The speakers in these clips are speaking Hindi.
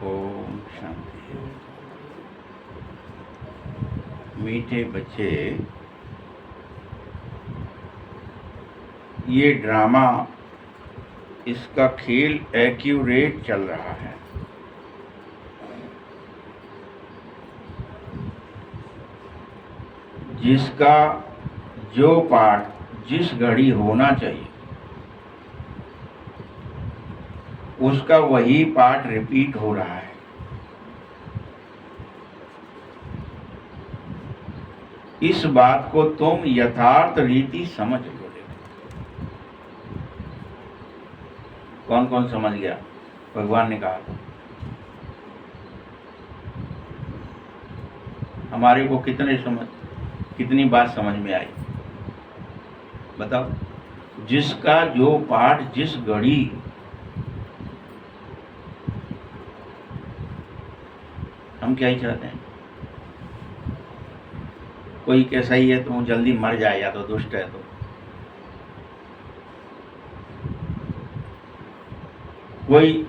ओम शांति। मीठे बच्चे, ये ड्रामा, इसका खेल एक्यूरेट चल रहा है। जिसका जो पाठ जिस घड़ी होना चाहिए उसका वही पाठ रिपीट हो रहा है। इस बात को तुम यथार्थ रीति समझ लो। कौन कौन समझ गया? भगवान ने कहा था हमारे को कितनी बात समझ में आई? बताओ। जिसका जो पाठ जिस घड़ी, हम क्या ही चाहते हैं? कोई कैसा ही है तो वो जल्दी मर जाए, या तो दुष्ट है तो कोई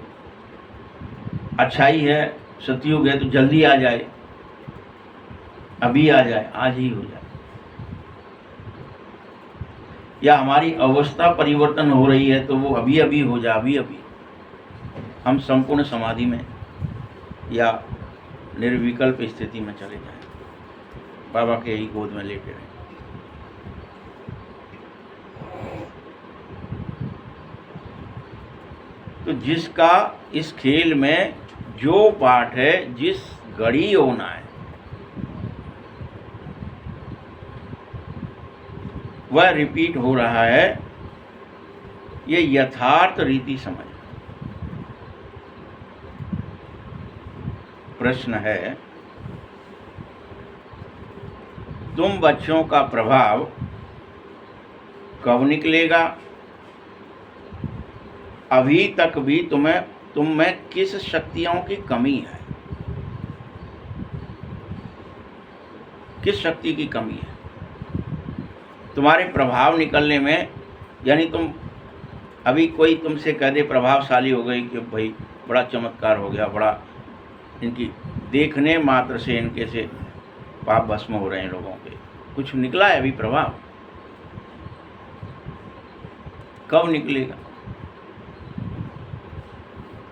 अच्छाई है, सतयुग है तो जल्दी आ जाए, अभी आ जाए, आज ही हो जाए। या हमारी अवस्था परिवर्तन हो रही है तो वो अभी अभी हो जाए, अभी अभी हम संपूर्ण समाधि में या निर्विकल्प स्थिति में चले जाएं, बाबा के ही गोद में लेटे रहें। तो जिसका इस खेल में जो पाठ है, जिस घड़ी होना है, वह रिपीट हो रहा है। ये यथार्थ रीति समझ। प्रश्न है, तुम बच्चों का प्रभाव कब निकलेगा? अभी तक भी तुम में किस शक्तियों की कमी है? किस शक्ति की कमी है तुम्हारे प्रभाव निकलने में? यानी तुम अभी कोई तुमसे कह दे प्रभावशाली हो गई कि भाई बड़ा चमत्कार हो गया, बड़ा इनकी देखने मात्र से इनके से पाप भस्म हो रहे हैं लोगों के, कुछ निकला है अभी प्रभाव? कब निकलेगा?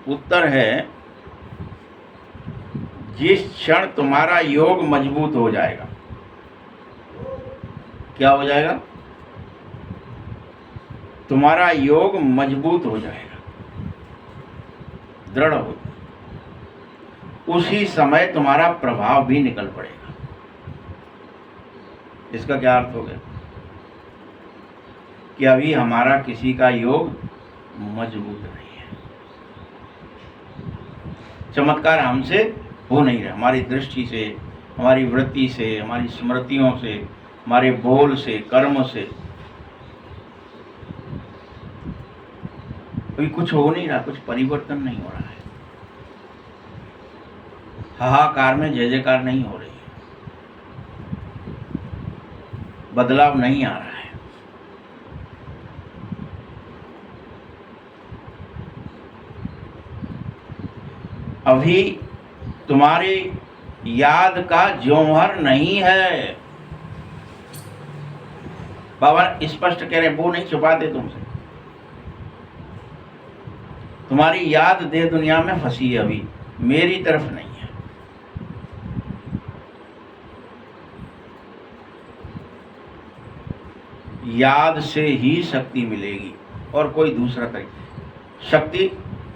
उत्तर है, जिस क्षण तुम्हारा योग मजबूत हो जाएगा। क्या हो जाएगा? तुम्हारा योग मजबूत हो जाएगा, दृढ़ हो जाएगा, उसी समय तुम्हारा प्रभाव भी निकल पड़ेगा। इसका क्या अर्थ हो गया? कि अभी हमारा किसी का योग मजबूत नहीं है, चमत्कार हमसे हो नहीं रहा, हमारी दृष्टि से, हमारी वृत्ति से, हमारी स्मृतियों से, हमारे बोल से, कर्म से अभी कुछ हो नहीं रहा, कुछ परिवर्तन नहीं हो रहा है। हाहाकार में जय जयकार नहीं हो रही है, बदलाव नहीं आ रहा है। अभी तुम्हारी याद का जौहर नहीं है। बाबा स्पष्ट कह रहे, वो नहीं छुपाते तुमसे। तुम्हारी याद देह दुनिया में फंसी है, अभी मेरी तरफ नहीं है। याद से ही शक्ति मिलेगी और कोई दूसरा तरीका। शक्ति,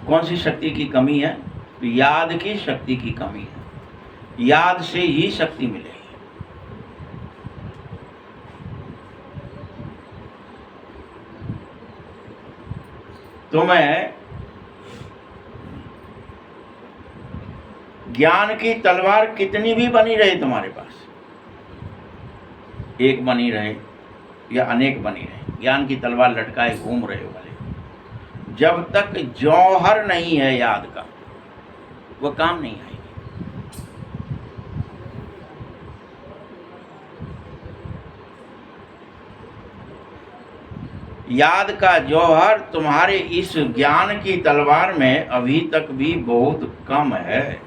कौन सी शक्ति की कमी है? तो याद की शक्ति की कमी है। याद से ही शक्ति मिलेगी। तुम्हें ज्ञान की तलवार कितनी भी बनी रहे तुम्हारे पास, एक बनी रहे या अनेक बनी रहे, ज्ञान की तलवार लटकाए घूम रहे वाले, जब तक जौहर नहीं है याद का, वो काम नहीं आएगी। याद का जौहर तुम्हारे इस ज्ञान की तलवार में अभी तक भी बहुत कम है।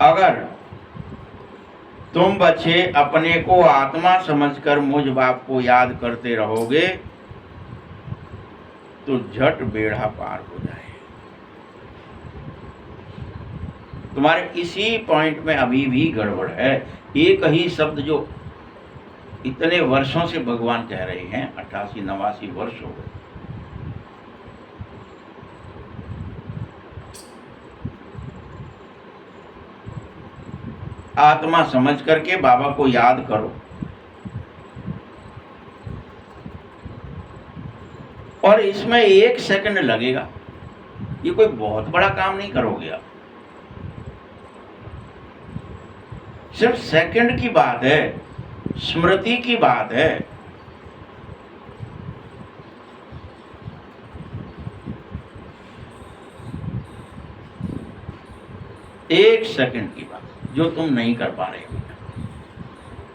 अगर तुम बच्चे अपने को आत्मा समझकर मुझ बाप को याद करते रहोगे तो झट बेड़ा पार हो जाए। तुम्हारे इसी पॉइंट में अभी भी गड़बड़ है। एक ही शब्द जो इतने वर्षों से भगवान कह रहे हैं, 88-89 वर्ष हो गए। आत्मा समझ करके बाबा को याद करो, और इसमें 1 सेकंड लगेगा। ये कोई बहुत बड़ा काम नहीं करोगे आप, सिर्फ सेकंड की बात है, स्मृति की बात है। एक सेकंड की बात जो तुम नहीं कर पा रहे हो,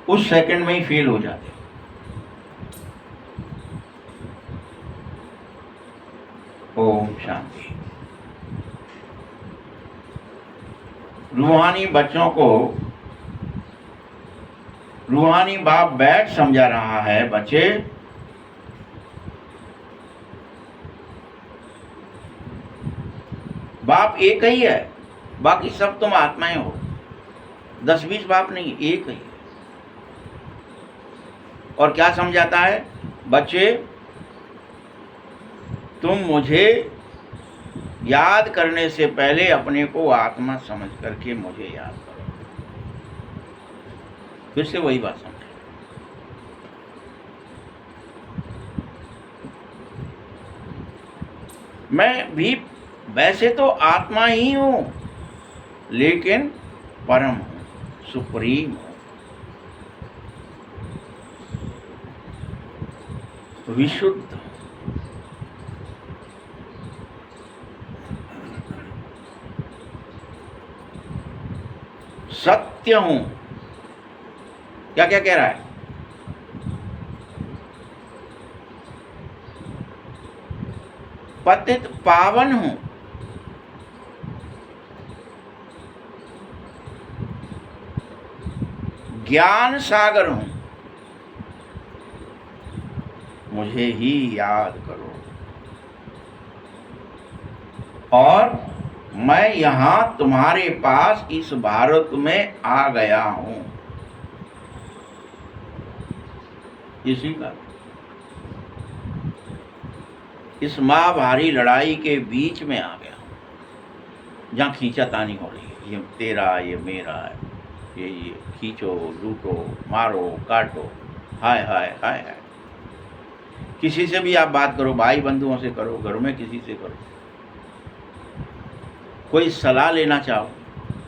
उस सेकंड में ही फेल हो जाते हो। ओम शांति। रूहानी बच्चों को रूहानी बाप बैठ समझा रहा है, बच्चे बाप एक ही है, बाकी सब तुम आत्माएं हो। 10-20 बाप नहीं, एक ही है। और क्या समझाता है, बच्चे तुम मुझे याद करने से पहले अपने को आत्मा समझ करके मुझे याद करो। फिर से वही बात समझे, मैं भी वैसे तो आत्मा ही हूं, लेकिन परम हूं, सुप्रीम हूं, विशुद्ध। सत्य हूं। क्या क्या कह रहा है, पतित पावन हूं, ज्ञान सागर हूं, मुझे ही याद करो। और मैं यहां तुम्हारे पास इस भारत में आ गया हूं, इसी का इस महाभारी लड़ाई के बीच में आ गया, जहां खींचातानी हो रही है, ये तेरा ये मेरा है, ये खींचो लूटो मारो काटो, हाय हाय हाय हाय। किसी से भी आप बात करो, भाई बंधुओं से करो, घर में किसी से करो, कोई सलाह लेना चाहो,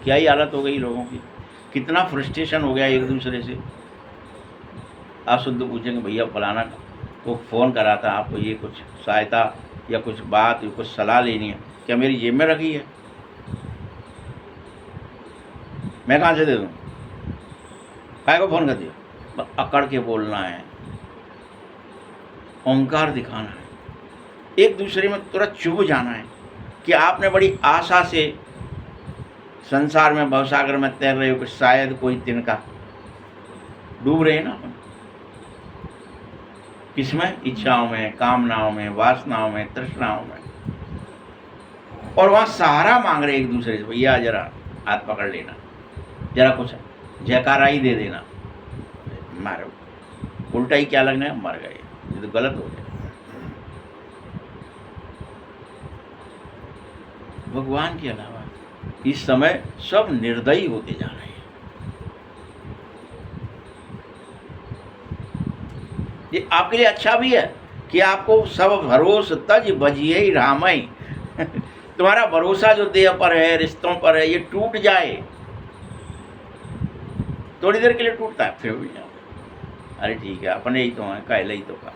क्या ही हालत हो गई लोगों की, कितना फ्रस्ट्रेशन हो गया एक दूसरे से। आप शुद्ध पूछेंगे, भैया फलाना को फ़ोन करा था, आपको ये कुछ सहायता या कुछ बात या कुछ सलाह लेनी है, क्या मेरी जेब में रखी है, मैं कहाँ से दे दूँ, काय को फ़ोन कर दिया। अकड़ के बोलना है, ओंकार दिखाना है, एक दूसरे में तुरंत चुभ जाना है कि आपने बड़ी आशा से संसार में भवसागर में तैर रहे हो कि शायद कोई तिनका, डूब रहे हैं ना अपन, किसमें, इच्छाओं में, कामनाओं में, वासनाओं में, तृष्णाओं में, और वहां सहारा मांग रहे एक दूसरे से, भैया जरा हाथ पकड़ लेना, जरा कुछ जयकारा ही दे देना। मारो, उल्टा ही क्या लगना है, मर गए, ये तो गलत हो गया। भगवान के अलावा इस समय सब निर्दयी होते जा रहे हैं। ये आपके लिए अच्छा भी है कि आपको सब भरोस तज बजिए रामई तुम्हारा भरोसा जो देह पर है, रिश्तों पर है, ये टूट जाए, थोड़ी देर के लिए टूटता है, फिर भी अरे ठीक है, अपने ही तो हैं, कहले ही तो का।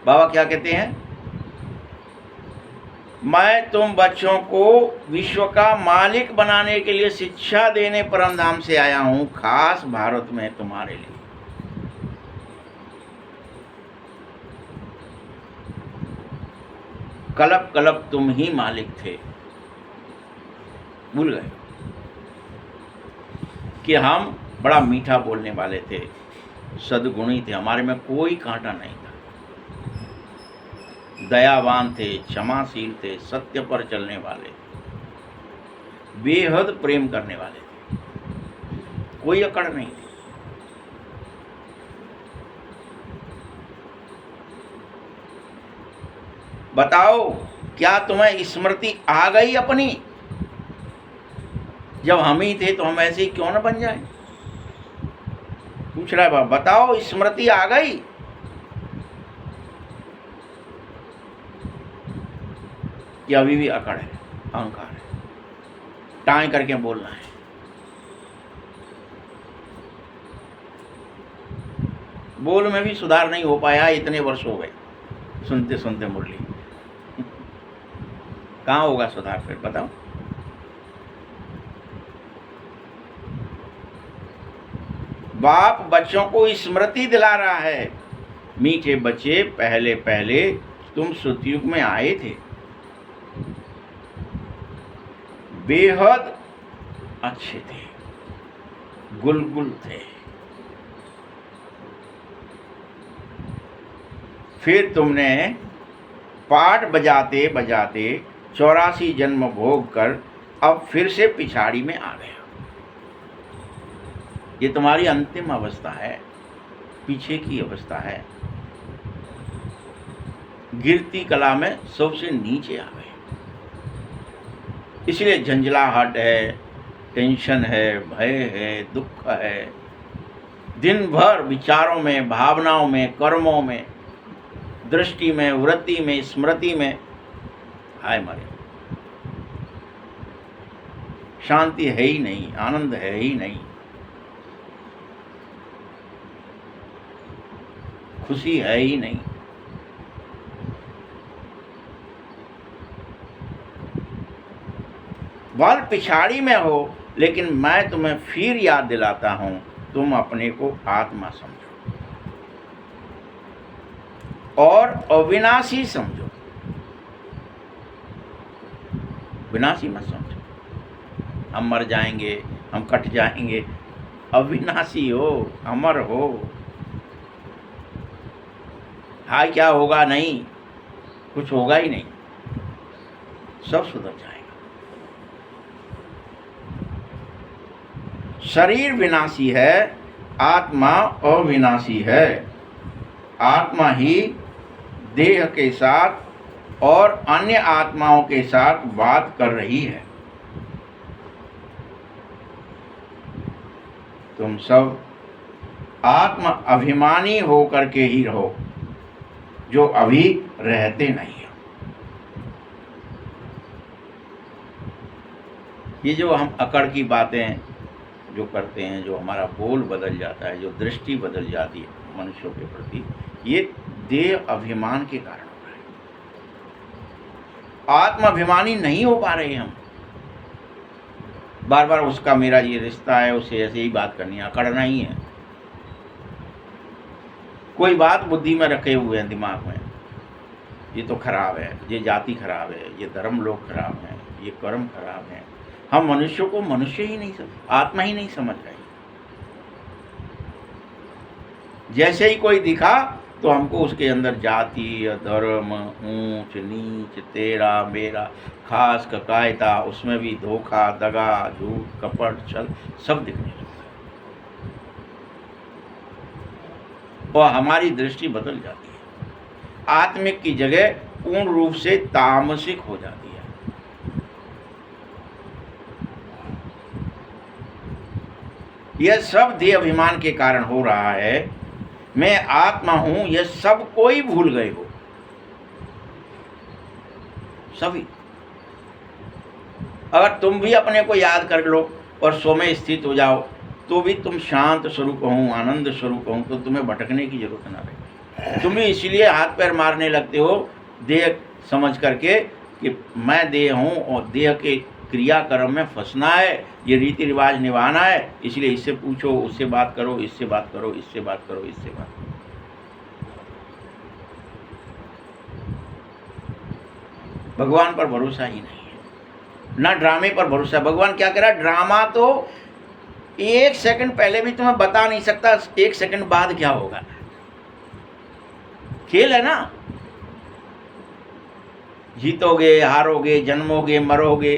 बाबा क्या कहते हैं, मैं तुम बच्चों को विश्व का मालिक बनाने के लिए शिक्षा देने परमधाम से आया हूं, खास भारत में तुम्हारे लिए। कलप कलप तुम ही मालिक थे, भूल गए कि हम बड़ा मीठा बोलने वाले थे, सद्गुणी थे, हमारे में कोई कांटा नहीं था, दयावान थे, क्षमाशील थे, सत्य पर चलने वाले, बेहद प्रेम करने वाले थे, कोई अकड़ नहीं थी। बताओ क्या तुम्हें स्मृति आ गई अपनी? जब हम ही थे तो हम ऐसे ही क्यों न बन जाएं? पूछ रहा है बाबा, बताओ स्मृति आ गई? कि अभी भी अकड़ है, अहंकार है, टाँय करके बोलना है। बोल में भी सुधार नहीं हो पाया, इतने वर्ष हो गए सुनते सुनते मुरली। कहाँ होगा सुधार फिर बताओ? बाप बच्चों को स्मृति दिला रहा है, मीठे बच्चे, पहले पहले तुम सतयुग में आए थे, बेहद अच्छे थे, गुलगुल थे, फिर तुमने पाठ बजाते बजाते 84 जन्म भोग कर अब फिर से पिछाड़ी में आ गए। ये तुम्हारी अंतिम अवस्था है, पीछे की अवस्था है, गिरती कला में सबसे नीचे आ गए। इसलिए झंझलाहट है, टेंशन है, भय है, दुख है, दिन भर विचारों में, भावनाओं में, कर्मों में, दृष्टि में, वृत्ति में, स्मृति में हाय मरे। शांति है ही नहीं, आनंद है ही नहीं, खुशी है ही नहीं। बल पिछाड़ी में हो, लेकिन मैं तुम्हें फिर याद दिलाता हूं, तुम अपने को आत्मा समझो और अविनाशी समझो, विनाशी मत समझो। हम मर जाएंगे, हम कट जाएंगे, अविनाशी हो, अमर हो। हाय क्या होगा? नहीं, कुछ होगा ही नहीं, सब सुधर जाएगा। शरीर विनाशी है, आत्मा अविनाशी है। आत्मा ही देह के साथ और अन्य आत्माओं के साथ बात कर रही है। तुम सब आत्म अभिमानी होकर के ही रहो, जो अभी रहते नहीं हो। ये जो हम अकड़ की बातें जो करते हैं, जो हमारा बोल बदल जाता है, जो दृष्टि बदल जाती है मनुष्यों के प्रति, ये देह अभिमान के कारण हो रहा है। आत्माभिमानी नहीं हो पा रहे हम। बार बार उसका मेरा ये रिश्ता है, उसे ऐसे ही बात करनी है, अकड़ना ही है। कोई बात बुद्धि में रखे हुए हैं, दिमाग में, ये तो खराब है, ये जाति खराब है, ये धर्म लोग खराब हैं, ये कर्म खराब है। हम मनुष्यों को मनुष्य ही नहीं समझ, आत्मा ही नहीं समझ रहे। जैसे ही कोई दिखा तो हमको उसके अंदर जाति, धर्म, ऊंच नीच, तेरा मेरा, खास ककायता, उसमें भी धोखा, दगा, झूठ, कपट, छल सब दिखने लगता है और हमारी दृष्टि बदल जाती है। आत्मिक की जगह पूर्ण रूप से तामसिक हो जाती है। यह सब देह अभिमान के कारण हो रहा है। मैं आत्मा हूं, यह सब कोई भूल गए हो, सभी। अगर तुम भी अपने को याद कर लो और सो में स्थित हो जाओ, तो भी तुम शांत स्वरूप हूं, आनंद स्वरूप हूं, तो तुम्हें भटकने की जरूरत ना रहे। तुम भी इसलिए हाथ पैर मारने लगते हो, देह समझ करके कि मैं देह हूँ और देह के क्रियाकर्म में फंसना है, ये रीति रिवाज निभाना है, इसलिए इससे पूछो, उससे बात करो, इससे बात करो, इससे बात करो, इससे बात करो। भगवान पर भरोसा ही नहीं है, ना ड्रामे पर भरोसा। भगवान क्या कह रहा है, ड्रामा तो 1 सेकंड पहले भी तुम्हें बता नहीं सकता 1 सेकंड बाद क्या होगा। खेल है ना, जीतोगे, हारोगे, जन्मोगे, मरोगे,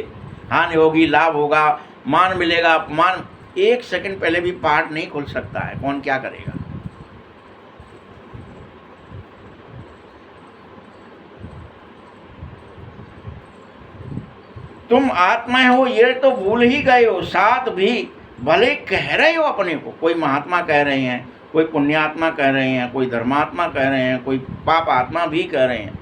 हानि होगी, लाभ होगा, मान मिलेगा, अपमान, 1 सेकंड पहले भी पाठ नहीं खुल सकता है। कौन क्या करेगा। तुम आत्मा हो ये तो भूल ही गए हो, साथ भी भले कह रहे हो अपने को, कोई महात्मा कह रहे हैं, कोई पुण्यात्मा कह रहे हैं, कोई धर्मात्मा कह रहे हैं, कोई पाप आत्मा भी कह रहे हैं,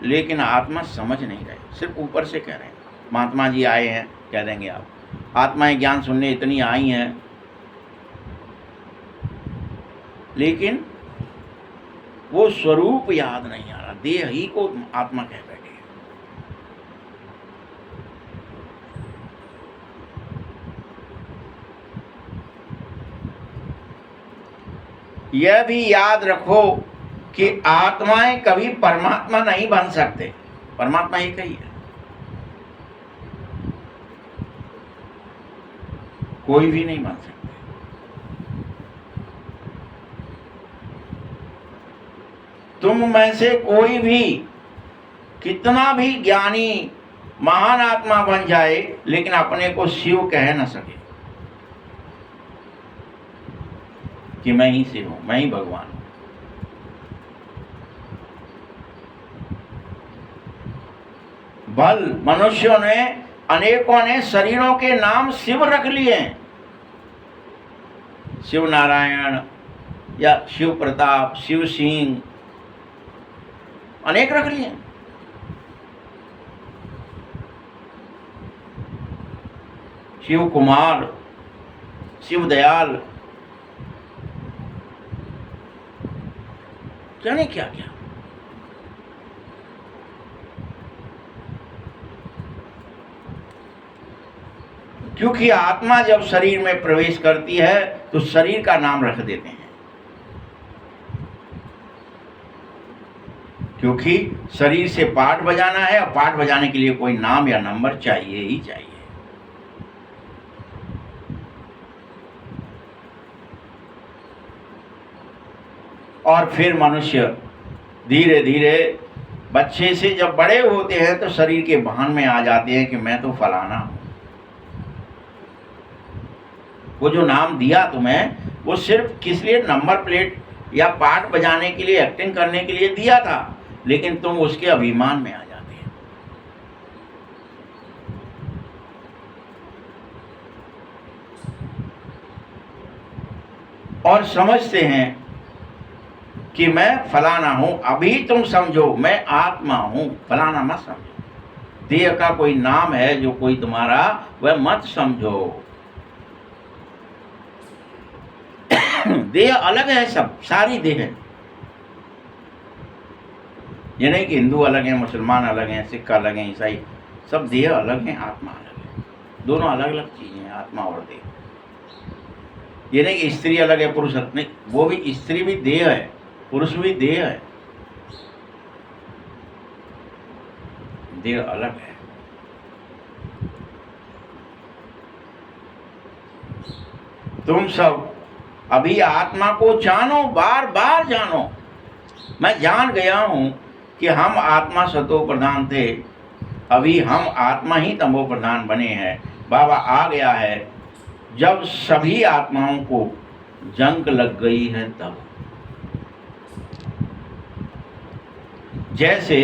लेकिन आत्मा समझ नहीं रहे, सिर्फ ऊपर से कह रहे हैं। महात्मा जी आए हैं, कह देंगे आप, आत्माएं ज्ञान सुनने इतनी आई हैं, लेकिन वो स्वरूप याद नहीं आ रहा, देह ही को आत्मा कह बैठे। यह भी याद रखो कि आत्माएं कभी परमात्मा नहीं बन सकते, परमात्मा एक ही है, कोई भी नहीं बन सकते। तुम में से कोई भी कितना भी ज्ञानी महान आत्मा बन जाए, लेकिन अपने को शिव कह न सके कि मैं ही शिव हूं, मैं ही भगवान हूं। भल मनुष्यों ने, अनेकों ने शरीरों के नाम शिव रख लिए हैं, शिव नारायण या शिव प्रताप, शिव सिंह, अनेक रख लिए। शिव कुमार, शिव दयाल, जाने क्या क्या। क्योंकि आत्मा जब शरीर में प्रवेश करती है तो शरीर का नाम रख देते हैं, क्योंकि शरीर से पाठ बजाना है और पाठ बजाने के लिए कोई नाम या नंबर चाहिए ही चाहिए। और फिर मनुष्य धीरे धीरे बच्चे से जब बड़े होते हैं तो शरीर के भान में आ जाते हैं कि मैं तो फलाना हूं। वो जो नाम दिया तुम्हें, वो सिर्फ किस लिए, नंबर प्लेट या पाठ बजाने के लिए, एक्टिंग करने के लिए दिया था, लेकिन तुम उसके अभिमान में आ जाते हैं। और समझते हैं कि मैं फलाना हूं। अभी तुम समझो मैं आत्मा हूं, फलाना मत समझो। देह का कोई नाम है जो कोई तुम्हारा, वह मत समझो। देह अलग है, सब सारी देह है। ये नहीं कि हिंदू अलग हैं, मुसलमान अलग हैं, सिख अलग हैं, ईसाई, सब देह अलग हैं, आत्मा अलग है। दोनों अलग अलग चीजें हैं, आत्मा और देह। ये नहीं कि स्त्री अलग है, पुरुष अलग नहीं, वो भी, स्त्री भी देह है, पुरुष भी देह है, देह अलग है। तुम सब अभी आत्मा को जानो, बार बार जानो। मैं जान गया हूं कि हम आत्मा सतो प्रधान थे, अभी हम आत्मा ही तमो प्रधान बने हैं। बाबा आ गया है, जब सभी आत्माओं को जंग लग गई है तब। जैसे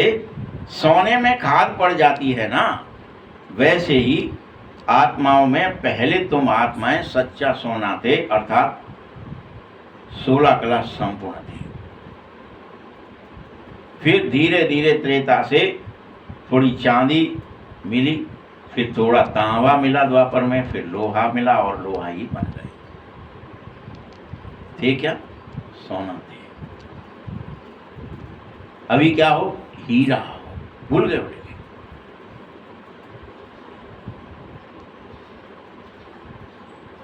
सोने में खाद पड़ जाती है ना, वैसे ही आत्माओं में पहले तुम आत्माएं सच्चा सोना थे, अर्थात 16 कला संपूर्ण थी। फिर धीरे धीरे त्रेता से थोड़ी चांदी मिली, फिर थोड़ा तांबा मिला द्वापर में, फिर लोहा मिला और लोहा ही बन गए थे। क्या सोना थे, अभी क्या हो, हीरा हो। भूल गए बोले,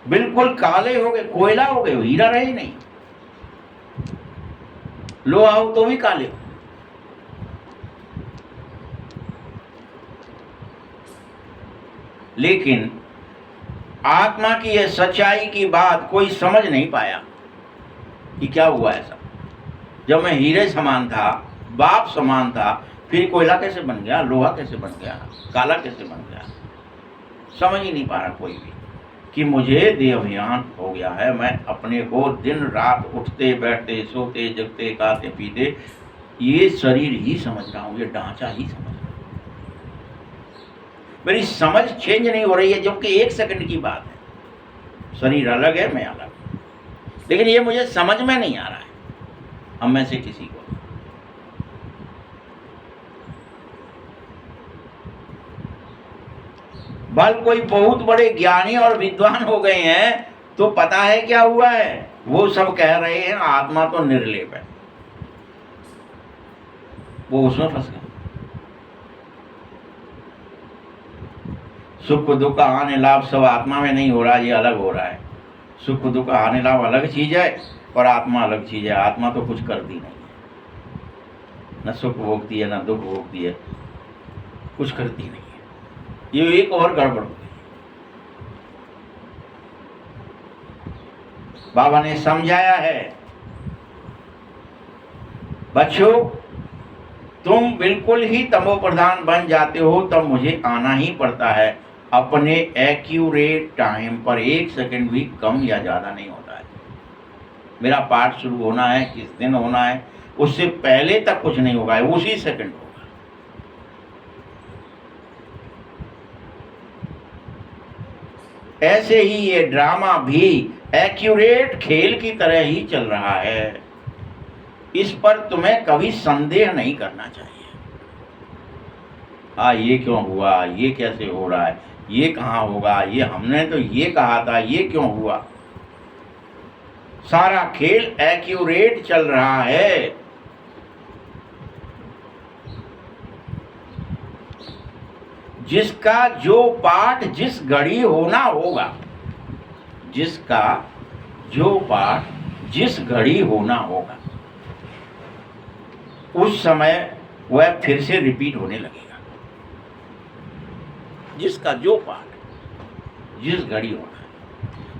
बिल्कुल काले हो गए, कोयला हो गए, हीरा रहे ही नहीं। लोहा हो तो भी काले हो। लेकिन आत्मा की यह सच्चाई की बात कोई समझ नहीं पाया कि क्या हुआ ऐसा। जब मैं हीरे समान था, बाप समान था, फिर कोयला कैसे बन गया, लोहा कैसे बन गया, काला कैसे बन गया, समझ ही नहीं पा रहा कोई भी कि मुझे देहाभिमान हो गया है। मैं अपने को दिन रात उठते बैठते सोते जगते खाते पीते ये शरीर ही समझ रहा हूँ, ये ढांचा ही समझ रहा हूँ। मेरी समझ चेंज नहीं हो रही है, जबकि 1 सेकंड की बात है। शरीर अलग है, मैं अलग हूँ, लेकिन ये मुझे समझ में नहीं आ रहा है हम में से किसी को। बल कोई बहुत बड़े ज्ञानी और विद्वान हो गए हैं तो पता है क्या हुआ है, वो सब कह रहे हैं आत्मा तो निर्लेप है, वो उसमें फंस गए। सुख दुख हानि लाभ सब आत्मा में नहीं हो रहा, ये अलग हो रहा है। सुख दुख हानि लाभ अलग चीज है और आत्मा अलग चीज है। आत्मा तो कुछ करती नहीं है, न सुख भोगती है न दुख भोगती है, कुछ करती नहीं है। ये एक और गड़बड़ हो गई। बाबा ने समझाया है, बच्चों तुम बिल्कुल ही तमो प्रधान बन जाते हो तब मुझे आना ही पड़ता है। अपने एक्यूरेट टाइम पर 1 सेकंड भी कम या ज़्यादा नहीं होता है। मेरा पाठ शुरू होना है, किस दिन होना है, उससे पहले तक कुछ नहीं होगा, उसी सेकंड होगा। ऐसे ही ये ड्रामा भी एक्यूरेट खेल की तरह ही चल रहा है। इस पर तुम्हें कभी संदेह नहीं करना चाहिए। ये क्यों हुआ, ये कैसे हो रहा है, ये कहाँ होगा, ये हमने तो ये कहा था, ये क्यों हुआ। सारा खेल एक्यूरेट चल रहा है। जिसका जो पाठ जिस घड़ी होना होगा, जिसका जो पाठ जिस घड़ी होना होगा, उस समय वह फिर से रिपीट होने लगेगा। जिसका जो पाठ जिस घड़ी होना है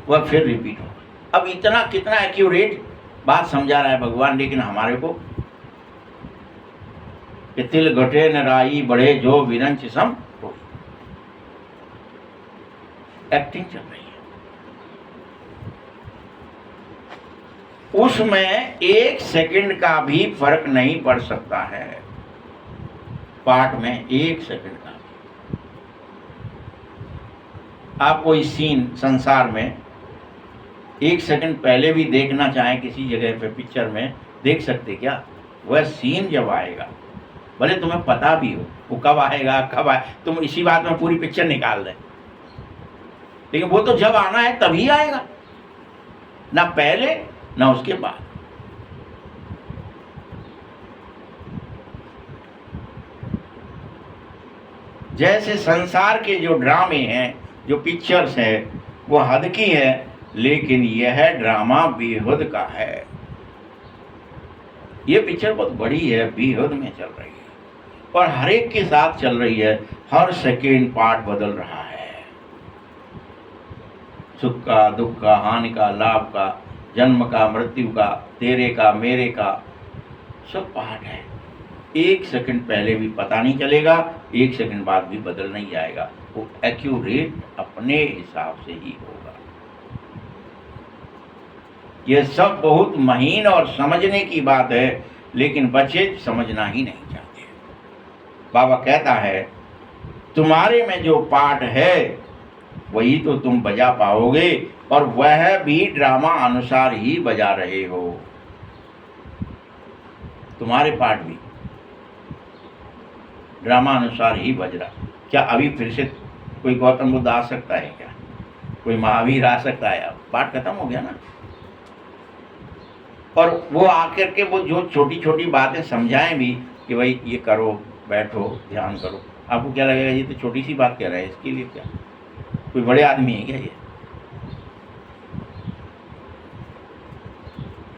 वह फिर रिपीट होगा। अब इतना कितना एक्यूरेट बात समझा रहा है भगवान, लेकिन हमारे को कि तिल घटे न राई बढ़े जो विरंच सम हो, एक्टिंग चल रही है। उसमें 1 सेकंड का भी फर्क नहीं पड़ सकता है। पाठ में 1 सेकंड का भी। आप कोई सीन संसार में 1 सेकंड पहले भी देखना चाहें किसी जगह पे पिक्चर में, देख सकते क्या? वह सीन जब आएगा, भले तुम्हें पता भी हो वो कब आएगा कब आए, तुम इसी बात में पूरी पिक्चर निकाल दें, लेकिन वो तो जब आना है तभी आएगा, ना पहले ना उसके बाद। जैसे संसार के जो ड्रामे हैं, जो पिक्चर्स है, वो हद की है, लेकिन यह ड्रामा बेहद का है। ये पिक्चर बहुत बड़ी है, बेहद में चल रही है और हर एक के साथ चल रही है। हर सेकेंड पार्ट बदल रहा है। सुख का, दुख का, हानि का, लाभ का, जन्म का, मृत्यु का, तेरे का, मेरे का, सब पार्ट है। 1 सेकंड पहले भी पता नहीं चलेगा, 1 सेकंड बाद भी बदल नहीं जाएगा। वो एक्यूरेट अपने हिसाब से ही होगा। ये सब बहुत महीन और समझने की बात है, लेकिन बच्चे समझना ही नहीं चाहते। बाबा कहता है तुम्हारे में जो पाठ है वही तो तुम बजा पाओगे, और वह भी ड्रामा अनुसार ही बजा रहे हो। तुम्हारे पाठ भी ड्रामा अनुसार ही बज रहा। क्या अभी फिर से कोई गौतम बुद्ध आ सकता है क्या? कोई महावीर आ सकता है? अब पाठ खत्म हो गया ना। और वो आकर के वो जो छोटी छोटी बातें समझाएं भी कि भाई ये करो, बैठो, ध्यान करो। आपको क्या लगेगा ये तो छोटी सी बात कह रहा है, इसके लिए क्या, कोई बड़े आदमी है क्या ये?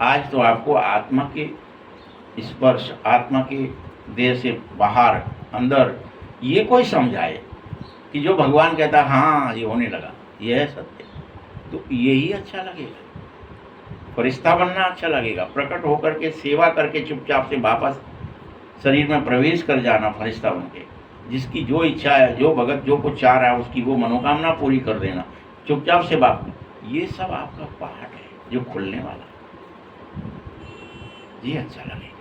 आज तो आपको आत्मा के स्पर्श, आत्मा के देह से बाहर अंदर ये कोई समझाए कि जो भगवान कहता है हाँ ये होने लगा, ये है सत्य, तो यही अच्छा लगेगा। फरिश्ता बनना अच्छा लगेगा, प्रकट होकर के सेवा करके चुपचाप से वापस शरीर में प्रवेश कर जाना फरिश्ता बन के, जिसकी जो इच्छा है, जो भगत जो कुछ चाह रहा है उसकी वो मनोकामना पूरी कर देना चुपचाप से वापस, ये सब आपका पाठ है जो खुलने वाला है, ये अच्छा लगेगा।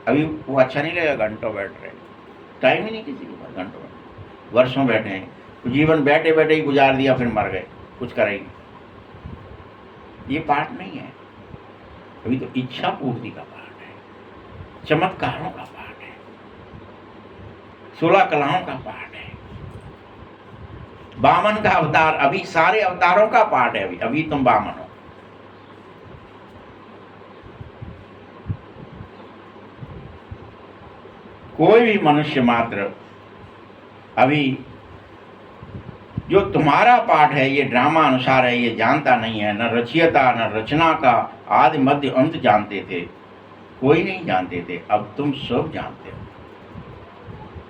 अभी वो अच्छा नहीं लगेगा, घंटों बैठ रहे, टाइम ही नहीं किसी के पास, घंटों बैठ, वर्षों बैठे हैं, तो जीवन बैठे बैठे ही गुजार दिया, फिर मर गए, कुछ करेंगे, ये पाठ नहीं है। अभी तो इच्छा पूर्ति का पाठ है, चमत्कारों का पाठ है, 16 कलाओं का पाठ है, वामन का अवतार, अभी सारे अवतारों का पाठ है। अभी तुम वामन हो। कोई भी मनुष्य मात्र अभी जो तुम्हारा पाठ है ये ड्रामा अनुसार है, ये जानता नहीं है, न रचयिता न रचना का आदि मध्य अंत जानते थे, कोई नहीं जानते थे, अब तुम सब जानते हो,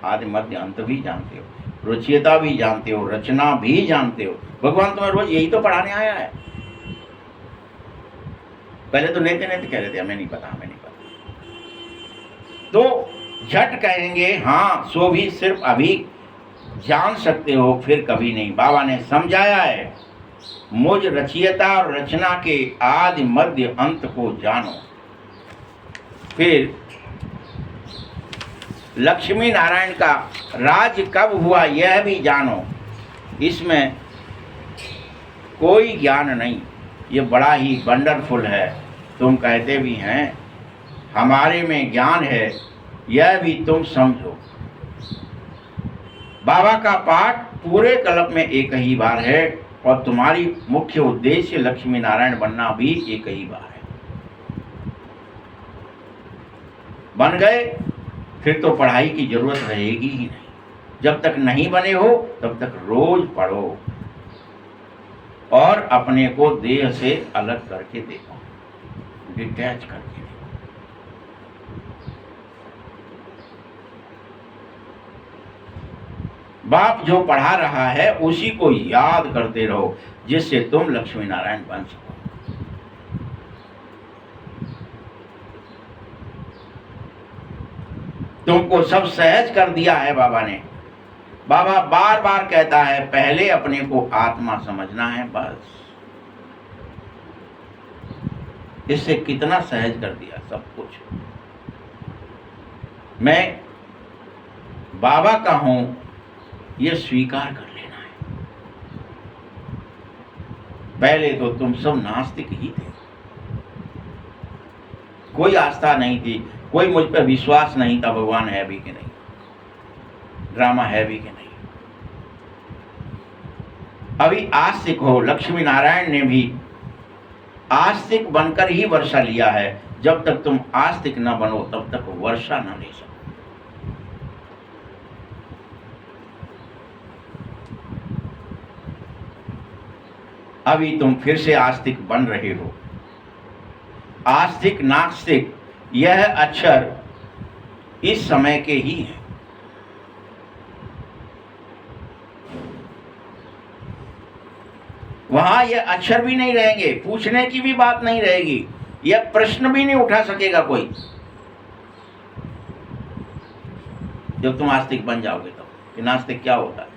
आदि मध्य अंत भी जानते हो, रचयिता भी जानते हो, रचना भी जानते हो। भगवान तुम्हें रोज यही तो पढ़ाने आया है। पहले तो नेते नेते कह रहे थे हमें नहीं पता, हमें नहीं पता, तो झट कहेंगे हाँ सो भी सिर्फ अभी जान सकते हो, फिर कभी नहीं। बाबा ने समझाया है, मुझ रचयिता और रचना के आदि मध्य अंत को जानो, फिर लक्ष्मी नारायण का राज कब हुआ यह भी जानो। इसमें कोई ज्ञान नहीं, ये बड़ा ही वंडरफुल है। तुम कहते भी हैं हमारे में ज्ञान है, यह भी तुम समझो। बाबा का पाठ पूरे कल्प में एक ही बार है और तुम्हारी मुख्य उद्देश्य लक्ष्मी नारायण बनना भी एक ही बार है। बन गए फिर तो पढ़ाई की जरूरत रहेगी ही नहीं। जब तक नहीं बने हो तब तक रोज पढ़ो और अपने को देह से अलग करके देखो, डिटैच करके। बाप जो पढ़ा रहा है उसी को याद करते रहो, जिससे तुम लक्ष्मी नारायण बन सको। तुमको सब सहज कर दिया है बाबा ने। बाबा बार बार कहता है पहले अपने को आत्मा समझना है, बस। इससे कितना सहज कर दिया सब कुछ। मैं बाबा का हूं ये स्वीकार कर लेना है। पहले तो तुम सब नास्तिक ही थे, कोई आस्था नहीं थी, कोई मुझ पर विश्वास नहीं था भगवान है भी कि नहीं, ड्रामा है भी कि नहीं। अभी आस्तिक हो। लक्ष्मी नारायण ने भी आस्तिक बनकर ही वर्षा लिया है। जब तक तुम आस्तिक न बनो तब तक वर्षा न ले सको। अभी तुम फिर से आस्तिक बन रहे हो। आस्तिक नास्तिक यह अक्षर इस समय के ही हैं। वहां यह अक्षर भी नहीं रहेंगे, पूछने की भी बात नहीं रहेगी, यह प्रश्न भी नहीं उठा सकेगा कोई। जब तुम आस्तिक बन जाओगे तो कि नास्तिक क्या होता है,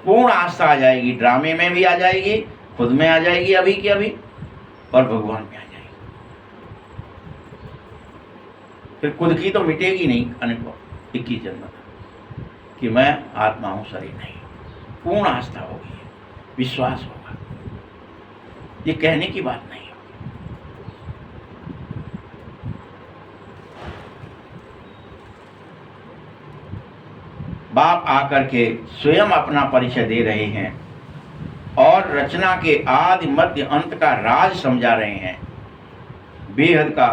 पूर्ण आस्था आ जाएगी। ड्रामे में भी आ जाएगी, खुद में आ जाएगी अभी की अभी, और भगवान में आ जाएगी। फिर खुद की तो मिटेगी नहीं अनुभव 21 जन्म कि मैं आत्मा हूं, शरीर नहीं। पूर्ण आस्था होगी, विश्वास होगा। ये कहने की बात नहीं है। बाप आकर के स्वयं अपना परिचय दे रहे हैं और रचना के आदि मध्य अंत का राज समझा रहे हैं। बेहद का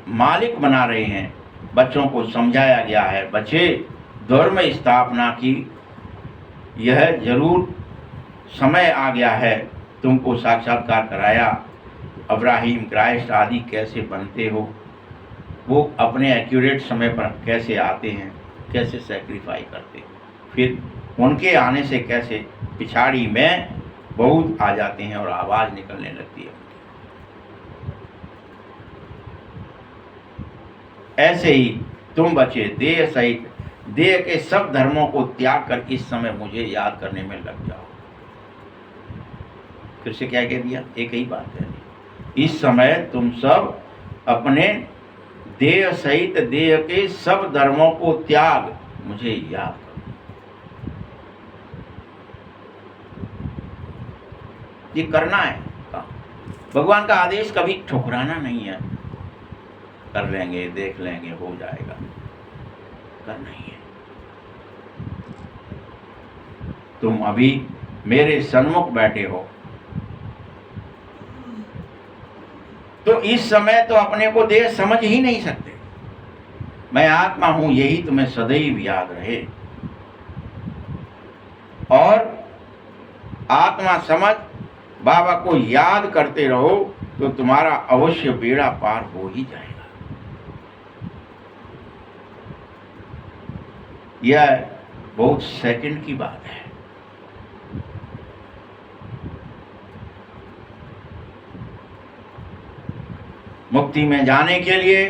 मालिक बना रहे हैं। बच्चों को समझाया गया है, बच्चे धर्म स्थापना की यह जरूर समय आ गया है, तुमको साक्षात्कार कराया। अब्राहिम, क्राइस्ट आदि कैसे बनते हो, वो अपने एक्यूरेट समय पर कैसे आते हैं, कैसे सेक्रीफाई करते हैं, फिर उनके आने से कैसे पिछाड़ी में बहुत आ जाते हैं और आवाज़ निकलने लगती है। ऐसे ही तुम बच्चे देह सहित देह के सब धर्मों को त्याग कर इस समय मुझे याद करने में लग जाओ। फिर से क्या कह दिया, एक ही बात है। इस समय तुम सब अपने देह सहित देह के सब धर्मों को त्याग मुझे याद करो। ये करना है काम। भगवान का आदेश कभी ठुकराना नहीं है। कर लेंगे, देख लेंगे, हो जाएगा, करना ही है। तुम अभी मेरे सन्मुख बैठे हो, तो इस समय तो अपने को देह समझ ही नहीं सकते। मैं आत्मा हूं, यही तुम्हें सदैव याद रहे। और आत्मा समझ बाबा को याद करते रहो तो तुम्हारा अवश्य बेड़ा पार हो ही जाएगा। यह बहुत सेकंड की बात है। मुक्ति में जाने के लिए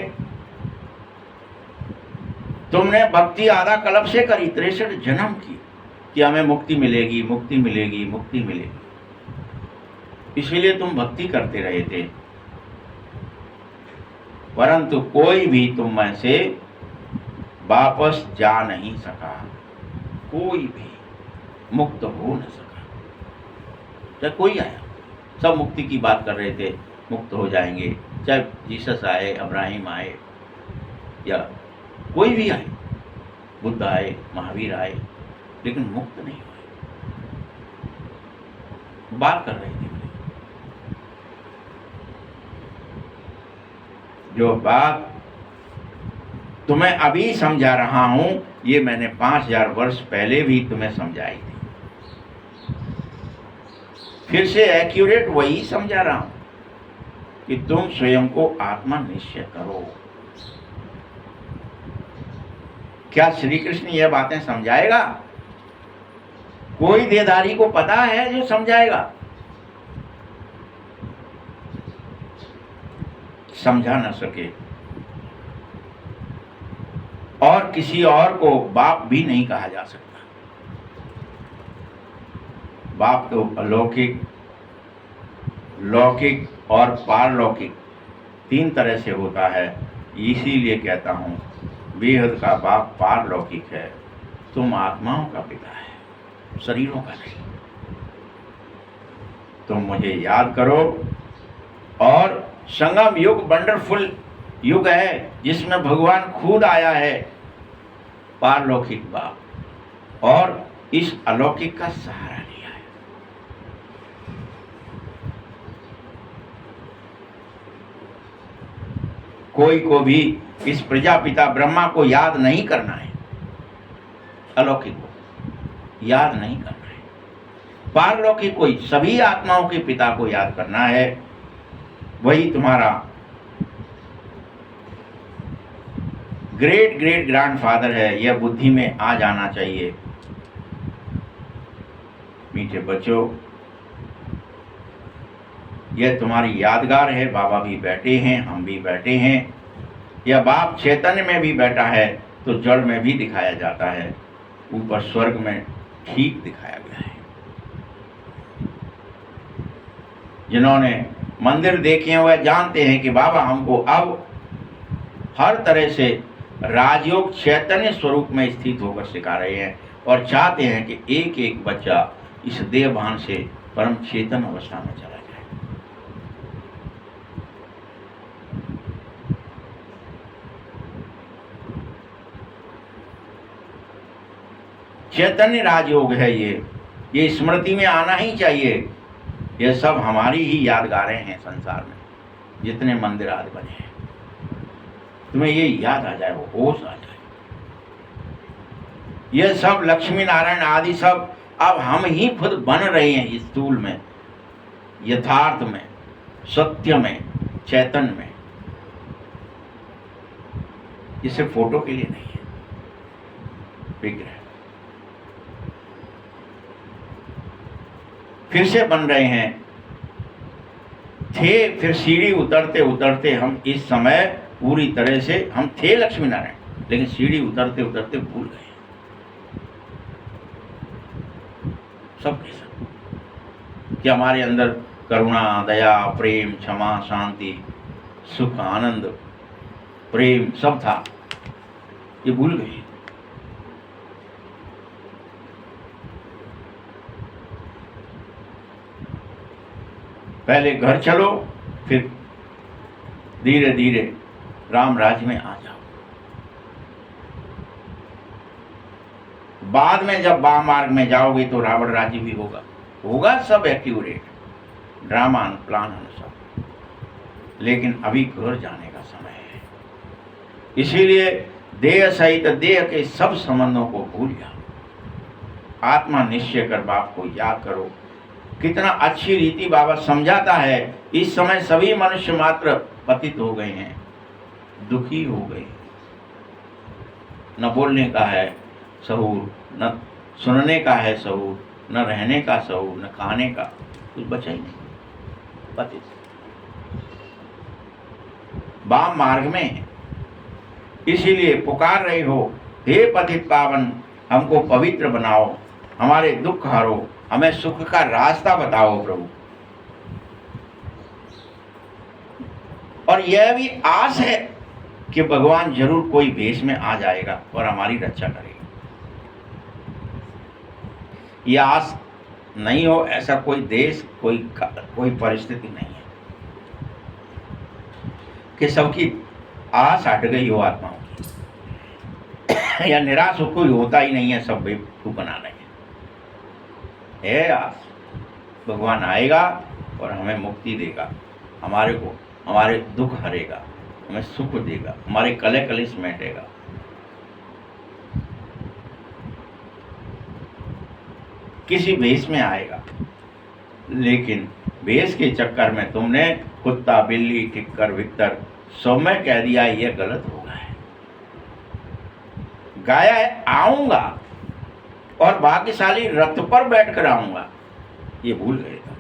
तुमने भक्ति आधा कल्प से करी, 63 जन्म की, कि हमें मुक्ति मिलेगी, मुक्ति मिलेगी, मुक्ति मिलेगी। इसीलिए तुम भक्ति करते रहे थे, परंतु कोई भी तुम में से वापस जा नहीं सका, कोई भी मुक्त हो न सका। चाहे कोई आया, सब मुक्ति की बात कर रहे थे, मुक्त हो जाएंगे, चाहे जीसस आए, अब्राहिम आए, या कोई भी आए, बुद्ध आए, महावीर आए, लेकिन मुक्त नहीं हुए। बात कर रहे थे। जो बात तुम्हें अभी समझा रहा हूं, ये मैंने 5000 वर्ष पहले भी तुम्हें समझाई थी। फिर से एक्यूरेट वही समझा रहा हूं कि तुम स्वयं को आत्मा निश्चय करो। क्या श्री कृष्ण यह बातें समझाएगा? कोई देहधारी को पता है जो समझाएगा? समझा न सके, और किसी और को बाप भी नहीं कहा जा सकता। बाप तो अलौकिक, लौकिक और पारलौकिक 3 तरह से होता है। इसीलिए कहता हूं, बेहद का बाप पारलौकिक है, तुम आत्माओं का पिता है, शरीरों का नहीं। तुम मुझे याद करो। और संगम युग वंडरफुल युग है, जिसमें भगवान खुद आया है, पारलौकिक बाप, और इस अलौकिक का सहारा लिया है। कोई को भी इस प्रजापिता ब्रह्मा को याद नहीं करना है, अलौकिक को याद नहीं करना है। पारलौकिक को, सभी आत्माओं के पिता को याद करना है। वही तुम्हारा ग्रेट ग्रेट ग्रैंडफादर है। यह बुद्धि में आ जाना चाहिए। मीठे बच्चों, यह तुम्हारी यादगार है। बाबा भी बैठे हैं, हम भी बैठे हैं। यह बाप चैतन्य में भी बैठा है तो जड़ में भी दिखाया जाता है, ऊपर स्वर्ग में ठीक दिखाया गया है। जिन्होंने मंदिर देखे हुए जानते हैं कि बाबा हमको अब हर तरह से राजयोग चैतन्य स्वरूप में स्थित होकर सिखा रहे हैं, और चाहते हैं कि एक एक बच्चा इस देहभान से परम चेतन अवस्था में चला जाए। चैतन्य राजयोग है ये स्मृति में आना ही चाहिए। यह सब हमारी ही यादगारें हैं संसार में, जितने मंदिर आदि बने हैं। तुम्हें ये याद आ जाए, वो होश आ जाए। ये सब लक्ष्मी नारायण आदि सब अब हम ही खुद बन रहे हैं इस स्थूल में, यथार्थ में, सत्य में, चैतन्य में। ये सिर्फ फोटो के लिए नहीं है विग्रह। फिर से बन रहे हैं, थे, फिर सीढ़ी उतरते उतरते हम इस समय पूरी तरह से, हम थे लक्ष्मी नारायण, लेकिन सीढ़ी उतरते उतरते भूल गए सब के सब कि हमारे अंदर करुणा, दया, प्रेम, क्षमा, शांति, सुख, आनंद, प्रेम सब था, ये भूल गए। पहले घर चलो, फिर धीरे धीरे राम राज्य में आ जाओ। बाद में जब वाम मार्ग में जाओगे तो रावण राज्य भी होगा, होगा सब एक्यूरेट, ड्रामा प्लान अनुसार, लेकिन अभी घर जाने का समय है। इसीलिए देह सहित देह के सब संबंधों को भूल जाओ, आत्मा निश्चय कर बाप को याद करो। कितना अच्छी रीति बाबा समझाता है। इस समय सभी मनुष्य मात्र पतित हो गए हैं, दुखी हो गए, न बोलने का है सहूर, न सुनने का है सहूर, न रहने का सहूर, न खाने का, कुछ बचा ही नहीं, पतित। वाम मार्ग में है, इसीलिए पुकार रहे हो, हे पतित पावन, हमको पवित्र बनाओ, हमारे दुख हरो, हमें सुख का रास्ता बताओ प्रभु। और यह भी आस है कि भगवान जरूर कोई भेष में आ जाएगा और हमारी रक्षा करेगा। यह आस नहीं हो ऐसा कोई देश, कोई परिस्थिति नहीं है कि सबकी आस हट गई हो आत्माओं की या निराश हो, कोई होता ही नहीं है, सब बेवकूफ बना रहे है आस। भगवान आएगा और हमें मुक्ति देगा, हमारे दुख हरेगा, हमें सुख देगा, हमारे कले कलेश मिटेगा। किसी भेष में आएगा, लेकिन भेष के चक्कर में तुमने कुत्ता, बिल्ली, किक्कर, विक्तर सब में कह दिया, ये गलत हो गया है। गाया है आऊंगा और भाग्यशाली रथ पर बैठकर आऊंगा, ये भूल गए था।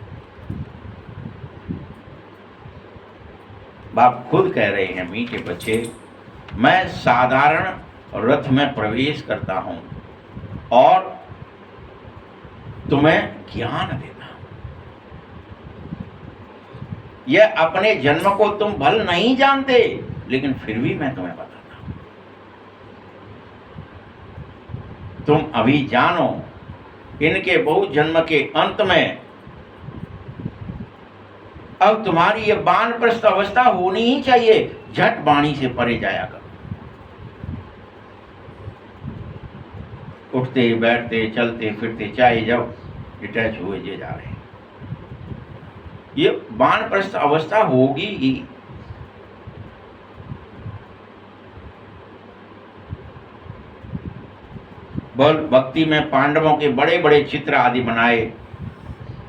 बाप खुद कह रहे हैं, मीठे बच्चे, मैं साधारण रथ में प्रवेश करता हूं और तुम्हें ज्ञान देता हूं। यह अपने जन्म को तुम भल नहीं जानते, लेकिन फिर भी मैं तुम्हें बताता हूं। तुम अभी जानो, इनके बहुत जन्म के अंत में अब तुम्हारी ये वानप्रस्थ अवस्था होनी ही चाहिए। झट वाणी से परे जाया करो, उठते बैठते चलते फिरते चाहे जब डिटैच हुए जे जा रहे हैं, ये वानप्रस्थ अवस्था होगी ही। बोल भक्ति में पांडवों के बड़े बड़े चित्र आदि बनाए,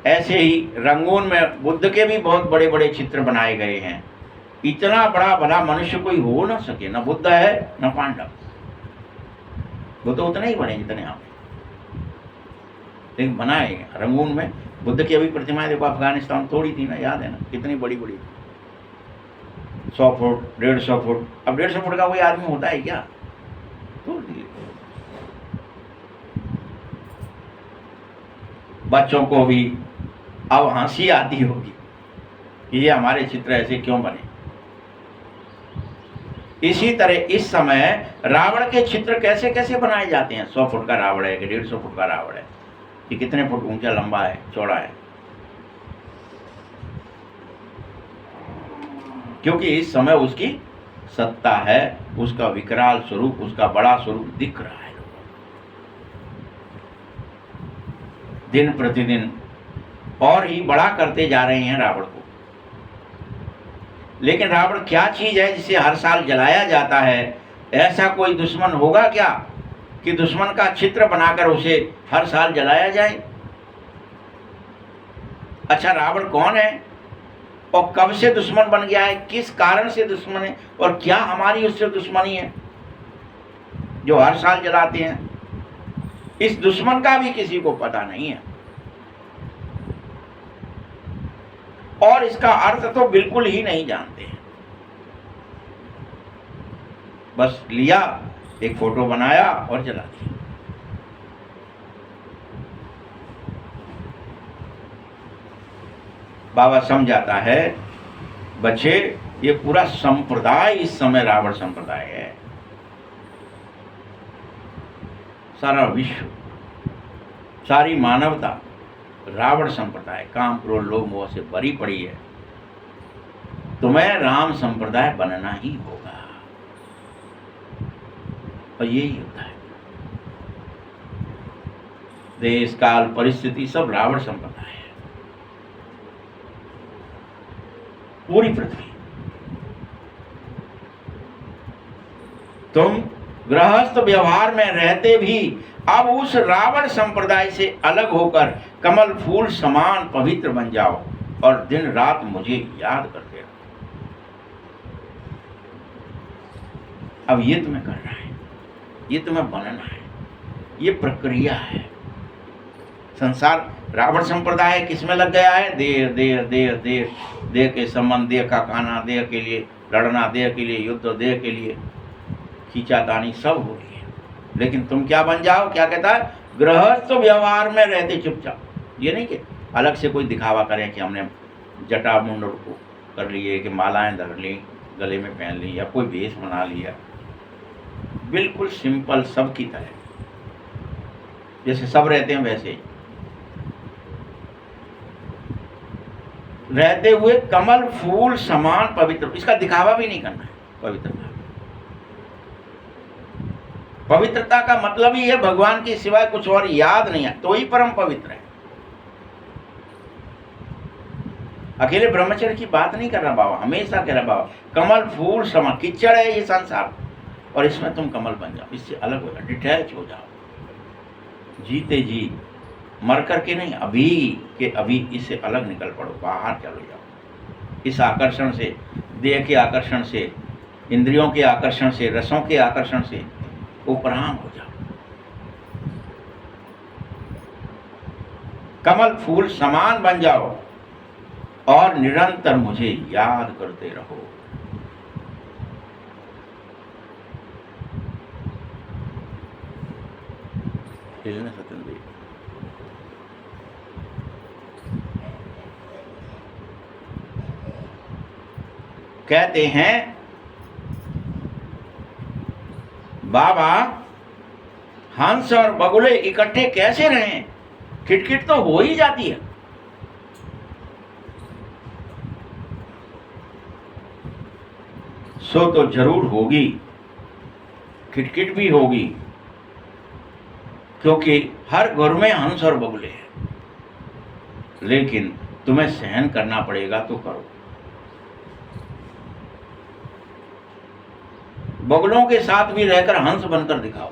ऐसे ही रंगून में बुद्ध के भी बहुत बड़े बड़े चित्र बनाए गए हैं। इतना बड़ा भला मनुष्य कोई हो ना सके, न बुद्ध है न पांडव, वो तो उतने ही बने जितने आप, लेकिन बनाए रंगून में। बुद्ध की अभी प्रतिमाएं देखो, अफगानिस्तान तोड़ी थी ना, याद है ना, कितनी बड़ी बड़ी, 100 फुट 150 फुट। अब 150 फुट का कोई आदमी होता है क्या? तोड़ दिए। बच्चों को भी अब हंसी आती होगी कि ये हमारे चित्र ऐसे क्यों बने। इसी तरह इस समय रावण के चित्र कैसे कैसे बनाए जाते हैं। 100 फुट का रावण है कि 150 फुट का रावण है, कि कितने फुट ऊंचा, लंबा है, चौड़ा है, क्योंकि इस समय उसकी सत्ता है, उसका विकराल स्वरूप, उसका बड़ा स्वरूप दिख रहा है। दिन प्रतिदिन और ही बड़ा करते जा रहे हैं रावण को। लेकिन रावण क्या चीज है जिसे हर साल जलाया जाता है? ऐसा कोई दुश्मन होगा क्या कि दुश्मन का चित्र बनाकर उसे हर साल जलाया जाए? अच्छा, रावण कौन है और कब से दुश्मन बन गया है, किस कारण से दुश्मन है, और क्या हमारी उससे दुश्मनी है जो हर साल जलाते हैं? इस दुश्मन का भी किसी को पता नहीं है, और इसका अर्थ तो बिल्कुल ही नहीं जानते हैं। बस लिया, एक फोटो बनाया और जला दिया। बाबा समझाता है, बच्चे ये पूरा संप्रदाय इस समय रावण संप्रदाय है। सारा विश्व, सारी मानवता रावण संप्रदाय, काम क्रोध लोभ मोह से भरी पड़ी है। तुम्हें राम संप्रदाय बनना ही होगा, और यही होता है। देश काल परिस्थिति सब रावण संप्रदाय है। पूरी पृथ्वी, तुम गृहस्थ व्यवहार में रहते भी अब उस रावण संप्रदाय से अलग होकर कमल फूल समान पवित्र बन जाओ और दिन रात मुझे याद करते रहो। अब ये तुम्हें करना है, ये तुम्हें बनना है, ये प्रक्रिया है। संसार रावण संप्रदाय किसमें लग गया है? देह देह देह देह, देह के संबंध, देह का खाना, देह के लिए लड़ना, देह के लिए युद्ध, देह के लिए खींचातानी सब हो रही है। लेकिन तुम क्या बन जाओ? क्या कहता है? गृहस्थ व्यवहार में रहते चुपचाप। ये नहीं कि अलग से कोई दिखावा करें कि हमने जटा मुंड को कर लिए, कि मालाएं धर ली, गले में पहन ली, या कोई भेष बना लिया। बिल्कुल सिंपल, सब की तरह, जैसे सब रहते हैं वैसे ही रहते हुए कमल फूल समान पवित्र। इसका दिखावा भी नहीं करना है। पवित्रता का मतलब ही है भगवान के सिवाय कुछ और याद नहीं है, तो ही परम पवित्र है। अकेले ब्रह्मचर्य की बात नहीं कर रहा बाबा, हमेशा कह रहा बाबा कमल फूल समान। कीचड़ है ये संसार, और इसमें तुम कमल बन जाओ, इससे अलग हो जाओ, डिटैच हो जाओ, जीते जी, मर करके नहीं, अभी के अभी इससे अलग निकल पड़ो, बाहर चलो जाओ। इस आकर्षण से, देह के आकर्षण से, इंद्रियों के आकर्षण से, रसों के आकर्षण से उपराम हो जाओ। कमल फूल समान बन जाओ और निरंतर मुझे याद करते रहो। सत्येंद्र कहते हैं, बाबा हंस और बगुले इकट्ठे कैसे रहें? खिटखिट तो हो ही जाती है। सो तो जरूर होगी, खिटखिट भी होगी, क्योंकि हर घर में हंस और बगुले हैं। लेकिन तुम्हें सहन करना पड़ेगा तो करो। बगुलों के साथ भी रहकर हंस बनकर दिखाओ।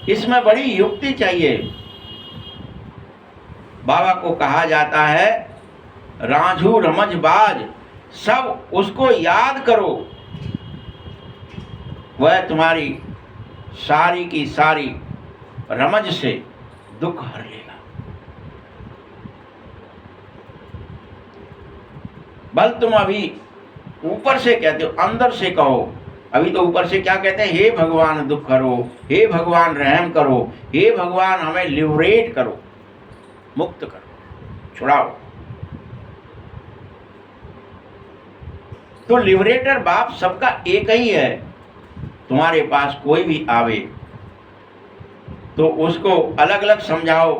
इसमें बड़ी युक्ति चाहिए। बाबा को कहा जाता है रांझू रमजबाज, सब उसको याद करो, वह तुम्हारी सारी की सारी रमज से दुख हर लेगा। बल तुम अभी ऊपर से कहते हो, अंदर से कहो। अभी तो ऊपर से क्या कहते हैं? हे भगवान दुख हरो, हे भगवान रहम करो, हे भगवान हमें लिबरेट करो, मुक्त करो, छुड़ाओ। तो लिबरेटर बाप सबका एक ही है। तुम्हारे पास कोई भी आवे तो उसको अलग अलग समझाओ।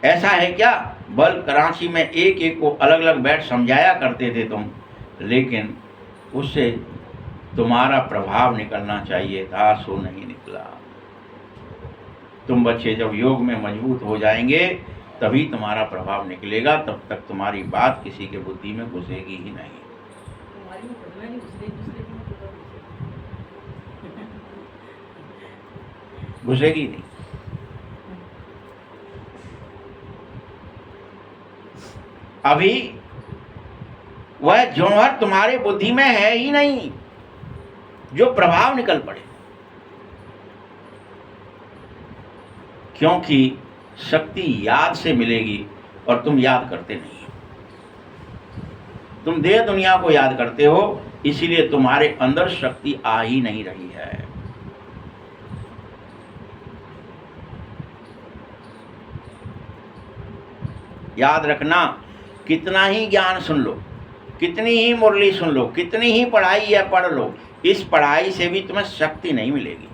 ऐसा है क्या? बल कराची में एक एक को अलग अलग बैठ समझाया करते थे तुम, लेकिन उससे तुम्हारा प्रभाव निकलना चाहिए था, सो नहीं निकला। तुम बच्चे जब योग में मजबूत हो जाएंगे तभी तुम्हारा प्रभाव निकलेगा, तब तक तुम्हारी बात किसी के बुद्धि में घुसेगी ही नहीं। घुसेगी नहीं। अभी वह जौहर तुम्हारे बुद्धि में है ही नहीं जो प्रभाव निकल पड़े, क्योंकि शक्ति याद से मिलेगी और तुम याद करते नहीं हो। तुम देह दुनिया को याद करते हो, इसीलिए तुम्हारे अंदर शक्ति आ ही नहीं रही है। याद रखना, कितना ही ज्ञान सुन लो, कितनी ही मुरली सुन लो, कितनी ही पढ़ाई या पढ़ लो, इस पढ़ाई से भी तुम्हें शक्ति नहीं मिलेगी।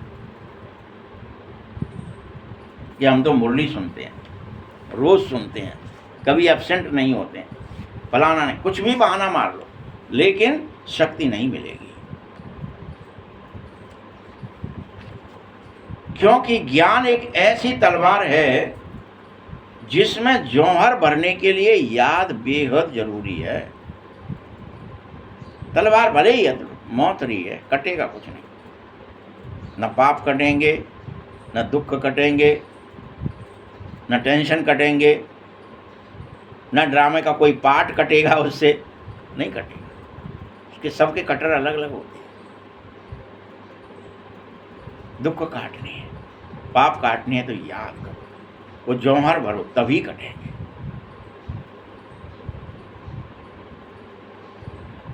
कि हम तो मुरली सुनते हैं, रोज सुनते हैं, कभी एब्सेंट नहीं होते हैं, फलाना नहीं, कुछ भी बहाना मार लो, लेकिन शक्ति नहीं मिलेगी। क्योंकि ज्ञान एक ऐसी तलवार है जिसमें जौहर भरने के लिए याद बेहद जरूरी है। तलवार भले ही मौत रही है, कटेगा कुछ नहीं, न पाप कटेंगे, न दुख कटेंगे, न टेंशन कटेंगे, न ड्रामे का कोई पार्ट कटेगा, उससे नहीं कटेगा। उसके सबके कटर अलग अलग होते हैं। दुख काटने है, पाप काटने है, तो याद करो, वो जौहर भरो, तभी कटेंगे।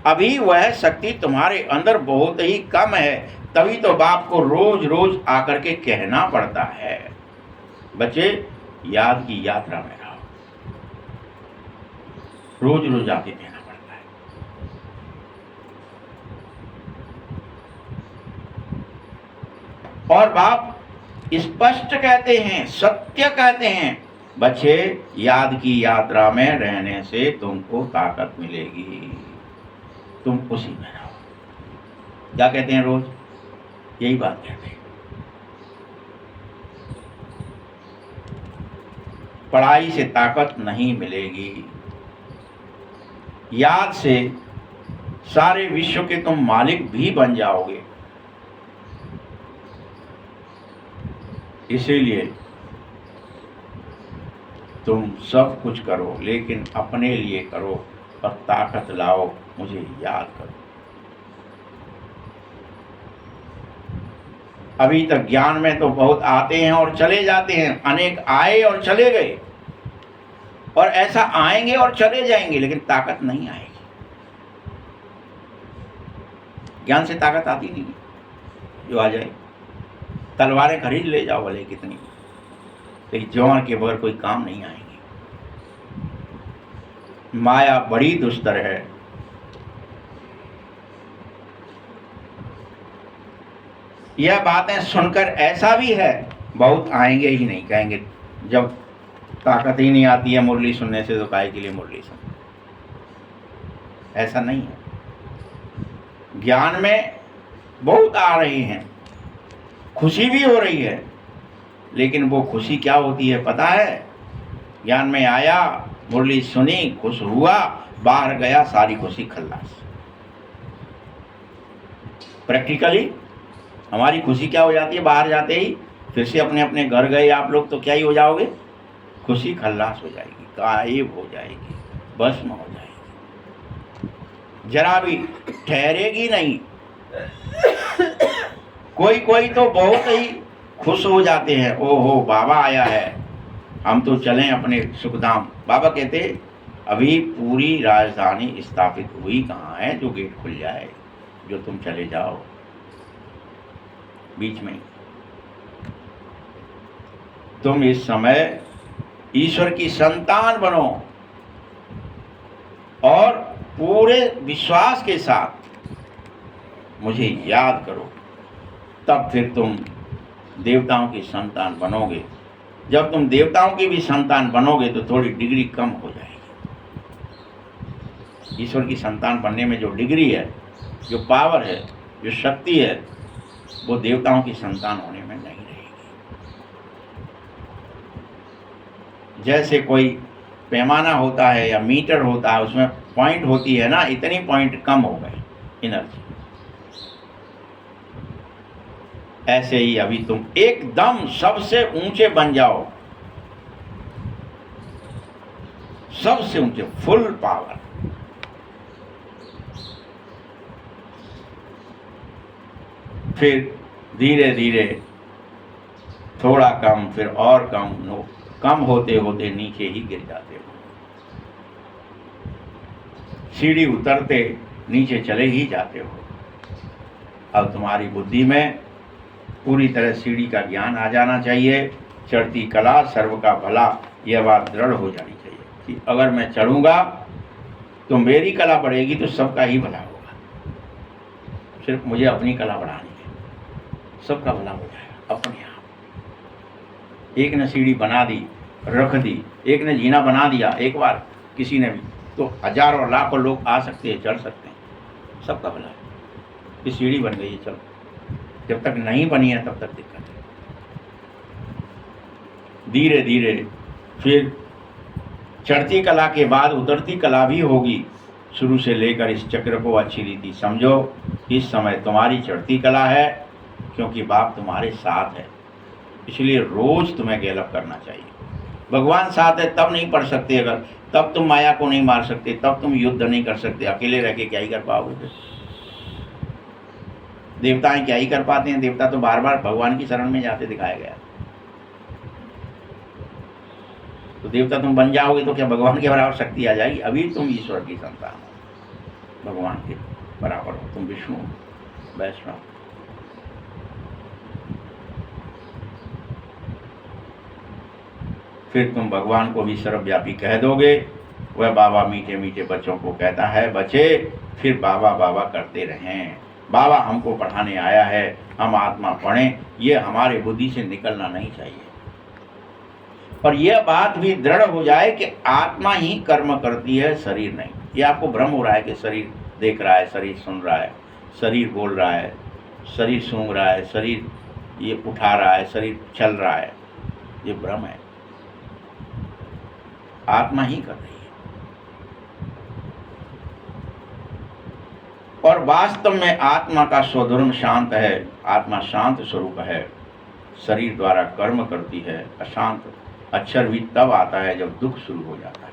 अभी वह शक्ति तुम्हारे अंदर बहुत ही कम है, तभी तो बाप को रोज रोज आकर के कहना पड़ता है, बच्चे याद की यात्रा में रहो। रोज रोज आके कहना पड़ता है। और बाप स्पष्ट कहते हैं, सत्य कहते हैं, बच्चे याद की यात्रा में रहने से तुमको ताकत मिलेगी, तुम उसी में रहो। क्या कहते हैं रोज? यही बात कहते हैं। पढ़ाई से ताकत नहीं मिलेगी, याद से सारे विश्व के तुम मालिक भी बन जाओगे। इसीलिए तुम सब कुछ करो, लेकिन अपने लिए करो और ताकत लाओ, मुझे याद करो। अभी तक ज्ञान में तो बहुत आते हैं और चले जाते हैं, अनेक आए और चले गए, और ऐसा आएंगे और चले जाएंगे, लेकिन ताकत नहीं आएगी। ज्ञान से ताकत आती नहीं, जो आ जाए। तलवारें खरीद ले जाओ भले कितनी, लेकिन जौहर के बगैर कोई काम नहीं आएंगे। माया बड़ी दुस्तर है। यह बातें सुनकर ऐसा भी है, बहुत आएंगे ही नहीं, कहेंगे जब ताकत ही नहीं आती है मुरली सुनने से, तो काहे के लिए मुरली सुन। ऐसा नहीं है। ज्ञान में बहुत आ रहे हैं, खुशी भी हो रही है, लेकिन वो खुशी क्या होती है पता है? ज्ञान में आया, मुरली सुनी, खुश हुआ, बाहर गया, सारी खुशी खल्लास। प्रैक्टिकली हमारी खुशी क्या हो जाती है? बाहर जाते ही फिर से अपने अपने घर गए आप लोग, तो क्या ही हो जाओगे? खुशी खल्लास हो जाएगी, गायब हो जाएगी, भस्म हो जाएगी, जरा भी ठहरेगी नहीं। कोई कोई तो बहुत ही खुश हो जाते हैं, ओहो बाबा आया है, हम तो चलें अपने सुखधाम। बाबा कहते अभी पूरी राजधानी स्थापित हुई कहाँ है जो गेट खुल जाए, जो तुम चले जाओ बीच में। तुम इस समय ईश्वर की संतान बनो और पूरे विश्वास के साथ मुझे याद करो, तब फिर तुम देवताओं की संतान बनोगे। जब तुम देवताओं की भी संतान बनोगे तो थोड़ी डिग्री कम हो जाएगी। ईश्वर की संतान बनने में जो डिग्री है, जो पावर है, जो शक्ति है, वो देवताओं की संतान होने में नहीं रहेगी। जैसे कोई पैमाना होता है या मीटर होता है, उसमें पॉइंट होती है ना, इतनी पॉइंट कम हो गए एनर्जी। ऐसे ही अभी तुम एकदम सबसे ऊंचे बन जाओ, सबसे ऊंचे, फुल पावर। फिर धीरे धीरे थोड़ा कम, फिर और कम, कम होते होते नीचे ही गिर जाते हो। सीढ़ी उतरते नीचे चले ही जाते हो। अब तुम्हारी बुद्धि में पूरी तरह सीढ़ी का ज्ञान आ जाना चाहिए। चढ़ती कला सर्व का भला, यह बात दृढ़ हो जानी चाहिए कि अगर मैं चढ़ूंगा तो मेरी कला बढ़ेगी तो सबका ही भला होगा। सिर्फ मुझे अपनी कला बढ़ानी है, सबका भला हो जाएगा अपने आप। एक ने सीढ़ी बना दी, रख दी, एक ने जीना बना दिया एक बार किसी ने भी, तो हजारों लाखों लोग आ सकते हैं, चढ़ सकते हैं, सबका भला है। ये सीढ़ी बन गई है, चलो। जब तक नहीं बनी है तब तक दिक्कत है। धीरे धीरे फिर चढ़ती कला के बाद उतरती कला भी होगी। शुरू से लेकर इस चक्र को अच्छी रीति समझो। इस समय तुम्हारी चढ़ती कला है, क्योंकि बाप तुम्हारे साथ है, इसलिए रोज तुम्हें गैलअप करना चाहिए। भगवान साथ है तब नहीं पढ़ सकते, अगर तब तुम माया को नहीं मार सकते, तब तुम युद्ध नहीं कर सकते। अकेले रह के क्या ही कर पाओगे? देवताएं क्या ही कर पाते हैं? देवता तो बार बार भगवान की शरण में जाते दिखाया गया। तो देवता तुम बन जाओगे तो क्या भगवान के बराबर शक्ति आ जाएगी? अभी तुम ईश्वर की संतान हो, भगवान के बराबर हो, तुम विष्णु वैष्णव। फिर तुम भगवान को भी सर्वव्यापी कह दोगे। वह बाबा मीठे मीठे बच्चों को कहता है, बच्चे फिर बाबा बाबा करते रहें। बाबा हमको पढ़ाने आया है, हम आत्मा पढ़ें, ये हमारे बुद्धि से निकलना नहीं चाहिए। और यह बात भी दृढ़ हो जाए कि आत्मा ही कर्म करती है, शरीर नहीं। ये आपको भ्रम हो रहा है कि शरीर देख रहा है, शरीर सुन रहा है, शरीर बोल रहा है, शरीर सूंघ रहा है, शरीर ये उठा रहा है, शरीर चल रहा है। ये भ्रम है, आत्मा ही कर रही है। और वास्तव में आत्मा का स्वधर्म शांत है, आत्मा शांत स्वरूप है, शरीर द्वारा कर्म करती है। अशांत अक्षर भी तब आता है जब दुख शुरू हो जाता है।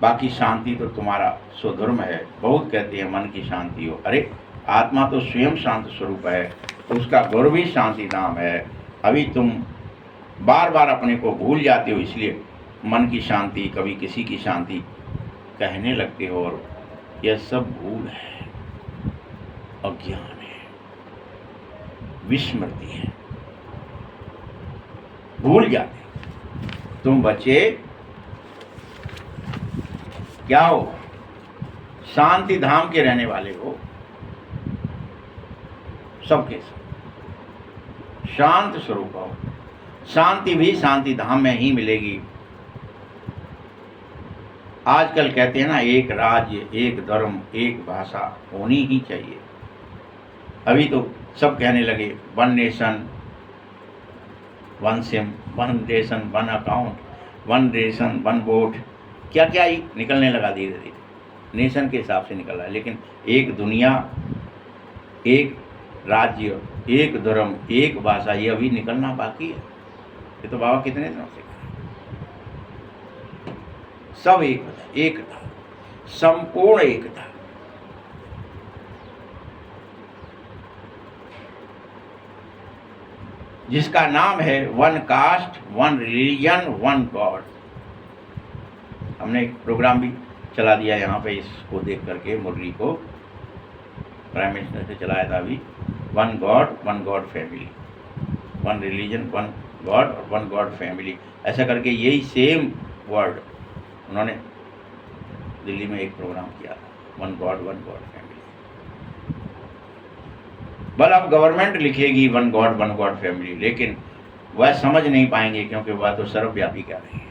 बाकी शांति तो तुम्हारा स्वधर्म है। बहुत कहते हैं मन की शांति हो, अरे आत्मा तो स्वयं शांत स्वरूप है, तो उसका गौरव ही शांति नाम है। अभी तुम बार बार अपने को भूल जाते हो, इसलिए मन की शांति, कभी किसी की शांति कहने लगते हो, और यह सब भूल है, अज्ञान है, विस्मृति है, भूल जाते। तुम बच्चे क्या हो? शांति धाम के रहने वाले हो, सबके सब शांत स्वरूप हो। शांति भी शांति धाम में ही मिलेगी। आजकल कहते हैं ना, एक राज्य, एक धर्म, एक भाषा होनी ही चाहिए। अभी तो सब कहने लगे one nation one SIM, one nation one account, one nation one vote, क्या क्या ही निकलने लगा धीरे धीरे। नेशन के हिसाब से निकल रहा है, लेकिन एक दुनिया, एक राज्य, एक धर्म, एक भाषा, ये अभी निकलना बाकी है। ये तो बाबा कितने दिनों से सब एकता, संपूर्ण एकता। जिसका नाम है one cast, one religion, one God. हमने एक प्रोग्राम भी चला दिया यहाँ पे, इसको देख करके मुरली को प्राइम मिनिस्टर से चलाया था अभी। One God family, one religion, one God और वन गॉड फैमिली, ऐसा करके यही सेम वर्ड उन्होंने दिल्ली में एक प्रोग्राम किया था, वन गॉड फैमिली। बल अब गवर्नमेंट लिखेगी वन गॉड फैमिली, लेकिन वह समझ नहीं पाएंगे, क्योंकि वह तो सर्वव्यापी कह रही है।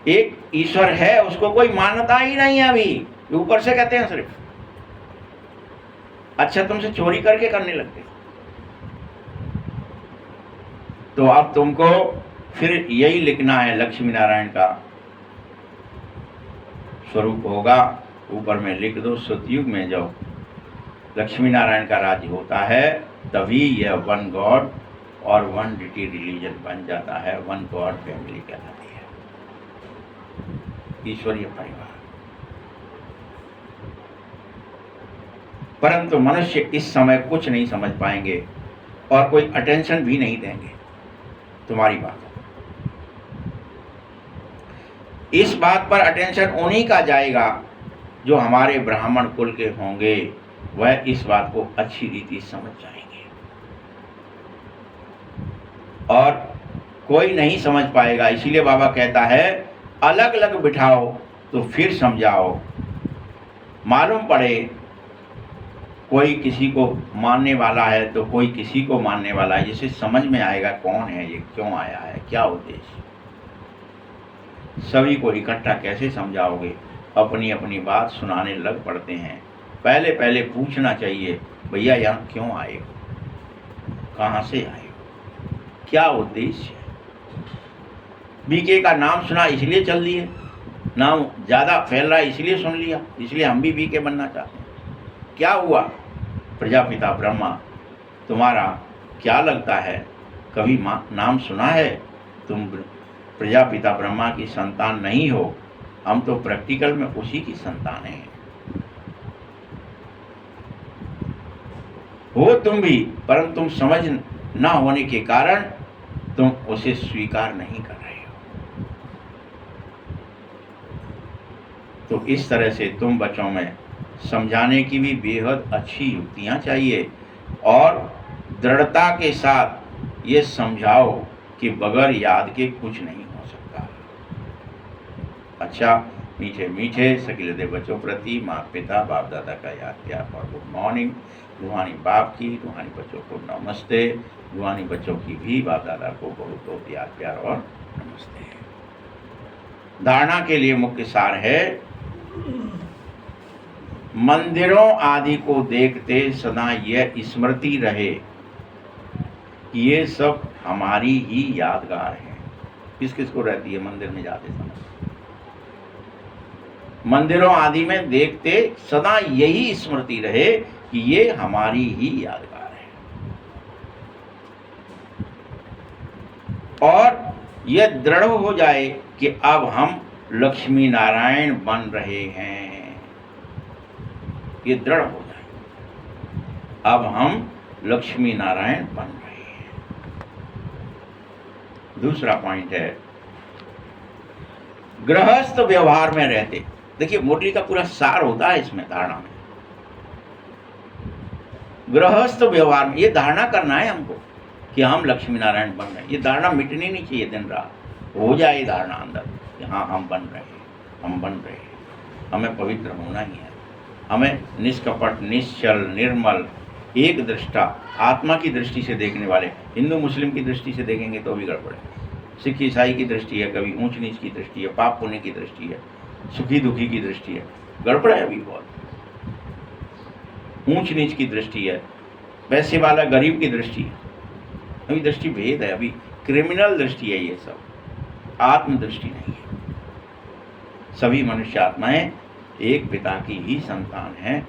एक ईश्वर है, उसको कोई मान्यता ही नहीं है अभी, ऊपर से कहते हैं सिर्फ। अच्छा, तुमसे चोरी करके करने लगते, तो अब तुमको फिर यही लिखना है, लक्ष्मी नारायण का स्वरूप होगा, ऊपर में लिख दो, सतयुग में जब लक्ष्मी नारायण का राज्य होता है तभी यह वन गॉड और वन डिटी रिलीजन बन जाता है, वन गॉड फैमिली कहलाती है, ईश्वरीय परिवार। परंतु मनुष्य इस समय कुछ नहीं समझ पाएंगे और कोई अटेंशन भी नहीं देंगे तुम्हारी बात। इस बात पर अटेंशन उन्हीं का जाएगा जो हमारे ब्राह्मण कुल के होंगे, वह इस बात को अच्छी रीति समझ जाएंगे। और कोई नहीं समझ पाएगा, इसीलिए बाबा कहता है अलग अलग बिठाओ तो फिर समझाओ। मालूम पड़े कोई किसी को मानने वाला है तो कोई किसी को मानने वाला है, जिससे समझ में आएगा कौन है ये, क्यों आया है, क्या उद्देश्य। सभी को इकट्ठा कैसे समझाओगे? अपनी अपनी बात सुनाने लग पड़ते हैं। पहले पहले पूछना चाहिए, भैया यहाँ क्यों आए हो, कहाँ से आए हो, क्या उद्देश्य है। बीके का नाम सुना इसलिए चल दिए, नाम ज़्यादा फैल रहा है इसलिए सुन लिया, इसलिए हम भी बीके बनना चाहते हैं। क्या हुआ? प्रजापिता ब्रह्मा तुम्हारा क्या लगता है, कभी नाम सुना है? तुम प्रजापिता ब्रह्मा की संतान नहीं हो, हम तो प्रैक्टिकल में उसी की संतान हैं। हो तुम भी, परंतु तुम समझ न होने के कारण तुम उसे स्वीकार नहीं कर रहे हो। तो इस तरह से तुम बच्चों में समझाने की भी बेहद अच्छी युक्तियां चाहिए और दृढ़ता के साथ ये समझाओ कि बगैर याद के कुछ नहीं हो सकता। अच्छा, मीठे मीठे सकीलते बच्चों प्रति माँ पिता बाप दादा का याद प्यार और गुड मॉर्निंग। रूहानी बाप की, रूहानी बच्चों को नमस्ते, रूहानी बच्चों की भी बाप दादा को बहुत बहुत याद प्यार और नमस्ते। धारणा के लिए मुख्य सार है, मंदिरों आदि को देखते सदा यह स्मृति रहे कि ये सब हमारी ही यादगार है। किस किस को रहती है मंदिर में जाते समय? मंदिरों आदि में देखते सदा यही स्मृति रहे कि ये हमारी ही यादगार है, और यह दृढ़ हो जाए कि अब हम लक्ष्मी नारायण बन रहे हैं। ये दृढ़ हो जाए, अब हम लक्ष्मी नारायण बन रहे हैं। दूसरा पॉइंट है, गृहस्थ व्यवहार में रहते। देखिए, मुरली का पूरा सार होता है इसमें, धारणा में। गृहस्थ व्यवहार में ये धारणा करना है हमको कि हम लक्ष्मी नारायण बन रहे हैं। ये धारणा मिटनी नहीं चाहिए, दिन रात हो जाए धारणा अंदर कि हाँ हम बन रहे हैं, हम बन रहे हैं, हमें पवित्र होना ही है, हमें निष्कपट, निश्चल, निर्मल, एक दृष्टा, आत्मा की दृष्टि से देखने वाले। हिंदू मुस्लिम की दृष्टि से देखेंगे तो भी गड़बड़ है, सिख ईसाई की दृष्टि है, कभी ऊंच नीच की दृष्टि है, पाप पुण्य की दृष्टि है, सुखी दुखी की दृष्टि है, गड़बड़ है अभी बहुत। ऊंच नीच की दृष्टि है, पैसे वाला गरीब की दृष्टि है, अभी दृष्टि भेद है, अभी क्रिमिनल दृष्टि है, ये सब आत्मदृष्टि नहीं है। सभी मनुष्य आत्माएं एक पिता की ही संतान हैं,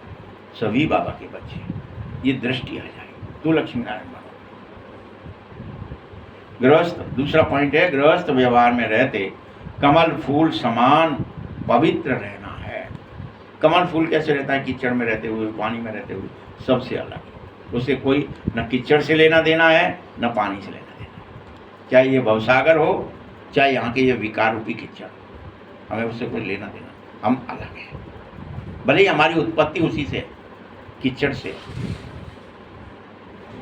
सभी बाबा के बच्चे। ये दृष्टि आ जाए तो लक्ष्मी नारायण बनो। गृहस्थ, दूसरा पॉइंट है, गृहस्थ व्यवहार में रहते कमल फूल समान पवित्र रहना है। कमल फूल कैसे रहता है? कीचड़ में रहते हुए, पानी में रहते हुए, सबसे अलग। उसे कोई न कीचड़ से लेना देना है न पानी से लेना देना है। चाहे ये भवसागर हो, चाहे यहाँ के ये विकार रूपी कीचड़, हमें उससे कोई लेना देना, हम अलग हैं। भले ही हमारी उत्पत्ति उसी से, कीचड़ से।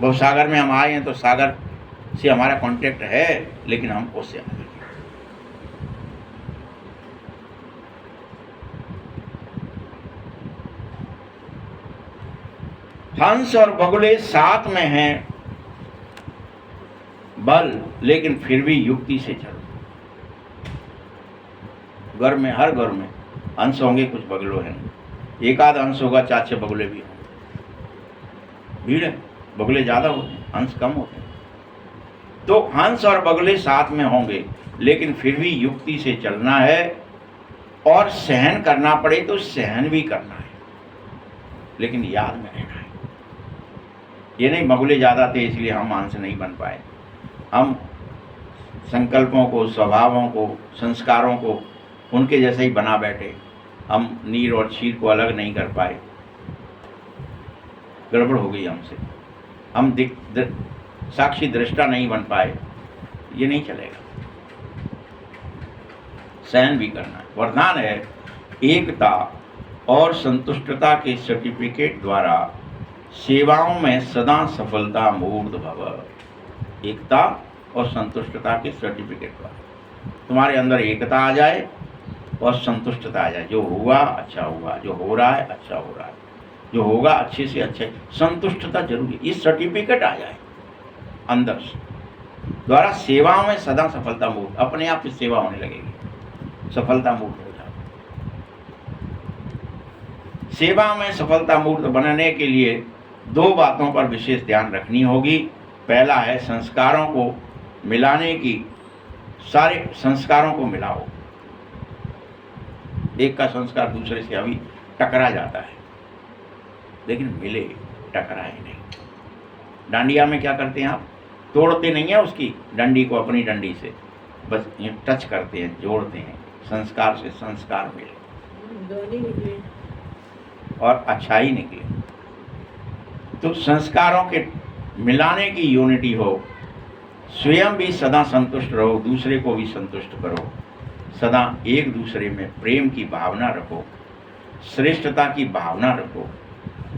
भवसागर में हम आए हैं तो सागर से हमारा कांटेक्ट है, लेकिन हम उससे अलग हैं। हंस और बगुले साथ में हैं बल, लेकिन फिर भी युक्ति से चलो। घर में, हर घर में हंस होंगे, कुछ बगुले हैं, एक आध हंस होगा, 4-6 बगुले भी होंगे। भीड़ है, बगुले ज़्यादा होते हैं, हंस कम होते हैं। तो हंस और बगुले साथ में होंगे, लेकिन फिर भी युक्ति से चलना है, और सहन करना पड़े तो सहन भी करना है, लेकिन याद में रहना है। ये नहीं बगुले ज़्यादा थे इसलिए हम हंस नहीं बन पाए। हम संकल्पों को, स्वभावों को, संस्कारों को उनके जैसे ही बना बैठे। हम नीर और क्षीर को अलग नहीं कर पाए, गड़बड़ हो गई हमसे। हम साक्षी दृष्टा नहीं बन पाए, ये नहीं चलेगा। सहन भी करना है। वरदान है एकता और संतुष्टता के सर्टिफिकेट द्वारा सेवाओं में सदा सफलता मूर्ध भव। एकता और संतुष्टता के सर्टिफिकेट द्वारा तुम्हारे अंदर एकता आ जाए और संतुष्टता आ जाए। जो हुआ अच्छा हुआ, जो हो रहा है अच्छा हो रहा है, जो होगा अच्छे से अच्छे, संतुष्टता जरूरी। ये सर्टिफिकेट आ जाए अंदर से, द्वारा सेवाओं में सदा सफलता मूर्त, अपने आप से सेवा होने लगेगी, सफलता मूर्त हो जाए। सेवा में सफलता मूर्त बनने के लिए दो बातों पर विशेष ध्यान रखनी होगी। पहला है संस्कारों को मिलाने की, सारे संस्कारों को मिलाओ। एक का संस्कार दूसरे से अभी टकरा जाता है, लेकिन मिले, टकराए नहीं। डांडिया में क्या करते हैं आप? तोड़ते नहीं है उसकी डंडी को अपनी डंडी से, बस ये टच करते हैं, जोड़ते हैं। संस्कार से संस्कार मिले और अच्छाई निकले। तो संस्कारों के मिलाने की यूनिटी हो। स्वयं भी सदा संतुष्ट रहो, दूसरे को भी संतुष्ट करो। सदा एक दूसरे में प्रेम की भावना रखो, श्रेष्ठता की भावना रखो।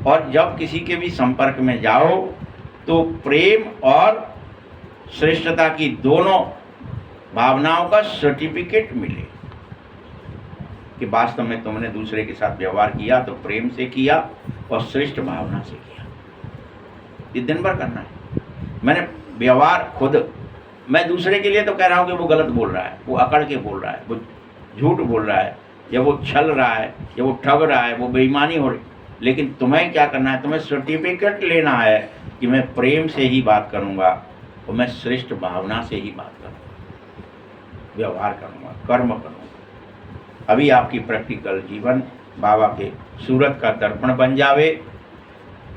और जब किसी के भी संपर्क में जाओ तो प्रेम और श्रेष्ठता की दोनों भावनाओं का सर्टिफिकेट मिले कि वास्तव में तुमने दूसरे के साथ व्यवहार किया तो प्रेम से किया और श्रेष्ठ भावना से किया। ये दिन भर करना है। मैंने व्यवहार खुद, मैं दूसरे के लिए तो कह रहा हूँ कि वो गलत बोल रहा है, वो अकड़ के बोल रहा है, वो झूठ बोल रहा है, या वो छल रहा है, या वो ठग रहा है, वो बेईमानी हो रही, लेकिन तुम्हें क्या करना है? तुम्हें सर्टिफिकेट लेना है कि मैं प्रेम से ही बात करूँगा और मैं श्रेष्ठ भावना से ही बात करूँगा, व्यवहार करूँगा, कर्म करूँगा। अभी आपकी प्रैक्टिकल जीवन बाबा के सूरत का दर्पण बन जावे।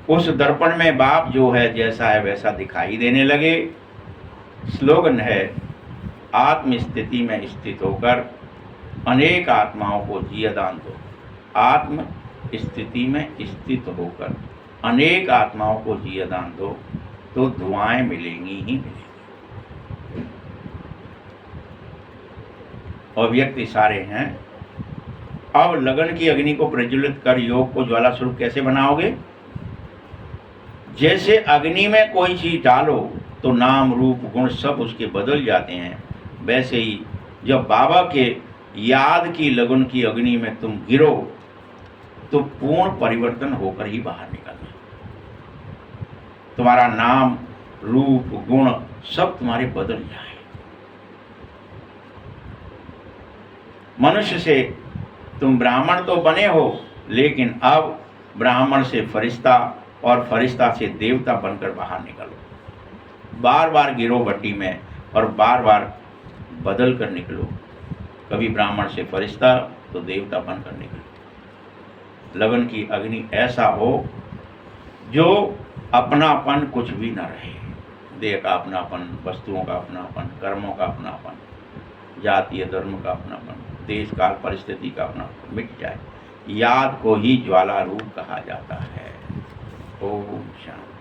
उस दर्पण में बाप जो है जैसा है वैसा दिखाई देने लगे। स्लोगन है आत्म स्थिति में स्थित होकर अनेक आत्माओं को जियादान दो। आत्म स्थिति में स्थित होकर अनेक आत्माओं को जियादान दो तो दुआएं मिलेंगी ही मिलेंगी। अव्यक्त इशारे हैं। अब लगन की अग्नि को प्रज्वलित कर योग को ज्वाला स्वरूप कैसे बनाओगे? जैसे अग्नि में कोई चीज डालो तो नाम रूप गुण सब उसके बदल जाते हैं, वैसे ही जब बाबा के याद की लगन की अग्नि में तुम गिरो तो पूर्ण परिवर्तन होकर ही बाहर निकलना। तुम्हारा नाम रूप गुण सब तुम्हारे बदल जाए। मनुष्य से तुम ब्राह्मण तो बने हो, लेकिन अब ब्राह्मण से फरिश्ता और फरिश्ता से देवता बनकर बाहर निकलो। बार बार गिरो भट्टी में और बार बार बदल कर निकलो। कभी ब्राह्मण से फरिश्ता तो देवता बनकर निकलो। लगन की अग्नि ऐसा हो जो अपनापन कुछ भी न रहे। देह का अपनापन, वस्तुओं का अपनापन, कर्मों का अपनापन, जातीय धर्म का अपनापन, देश काल परिस्थिति का अपनापन मिट जाए। याद को ही ज्वाला रूप कहा जाता है। ओम शांति।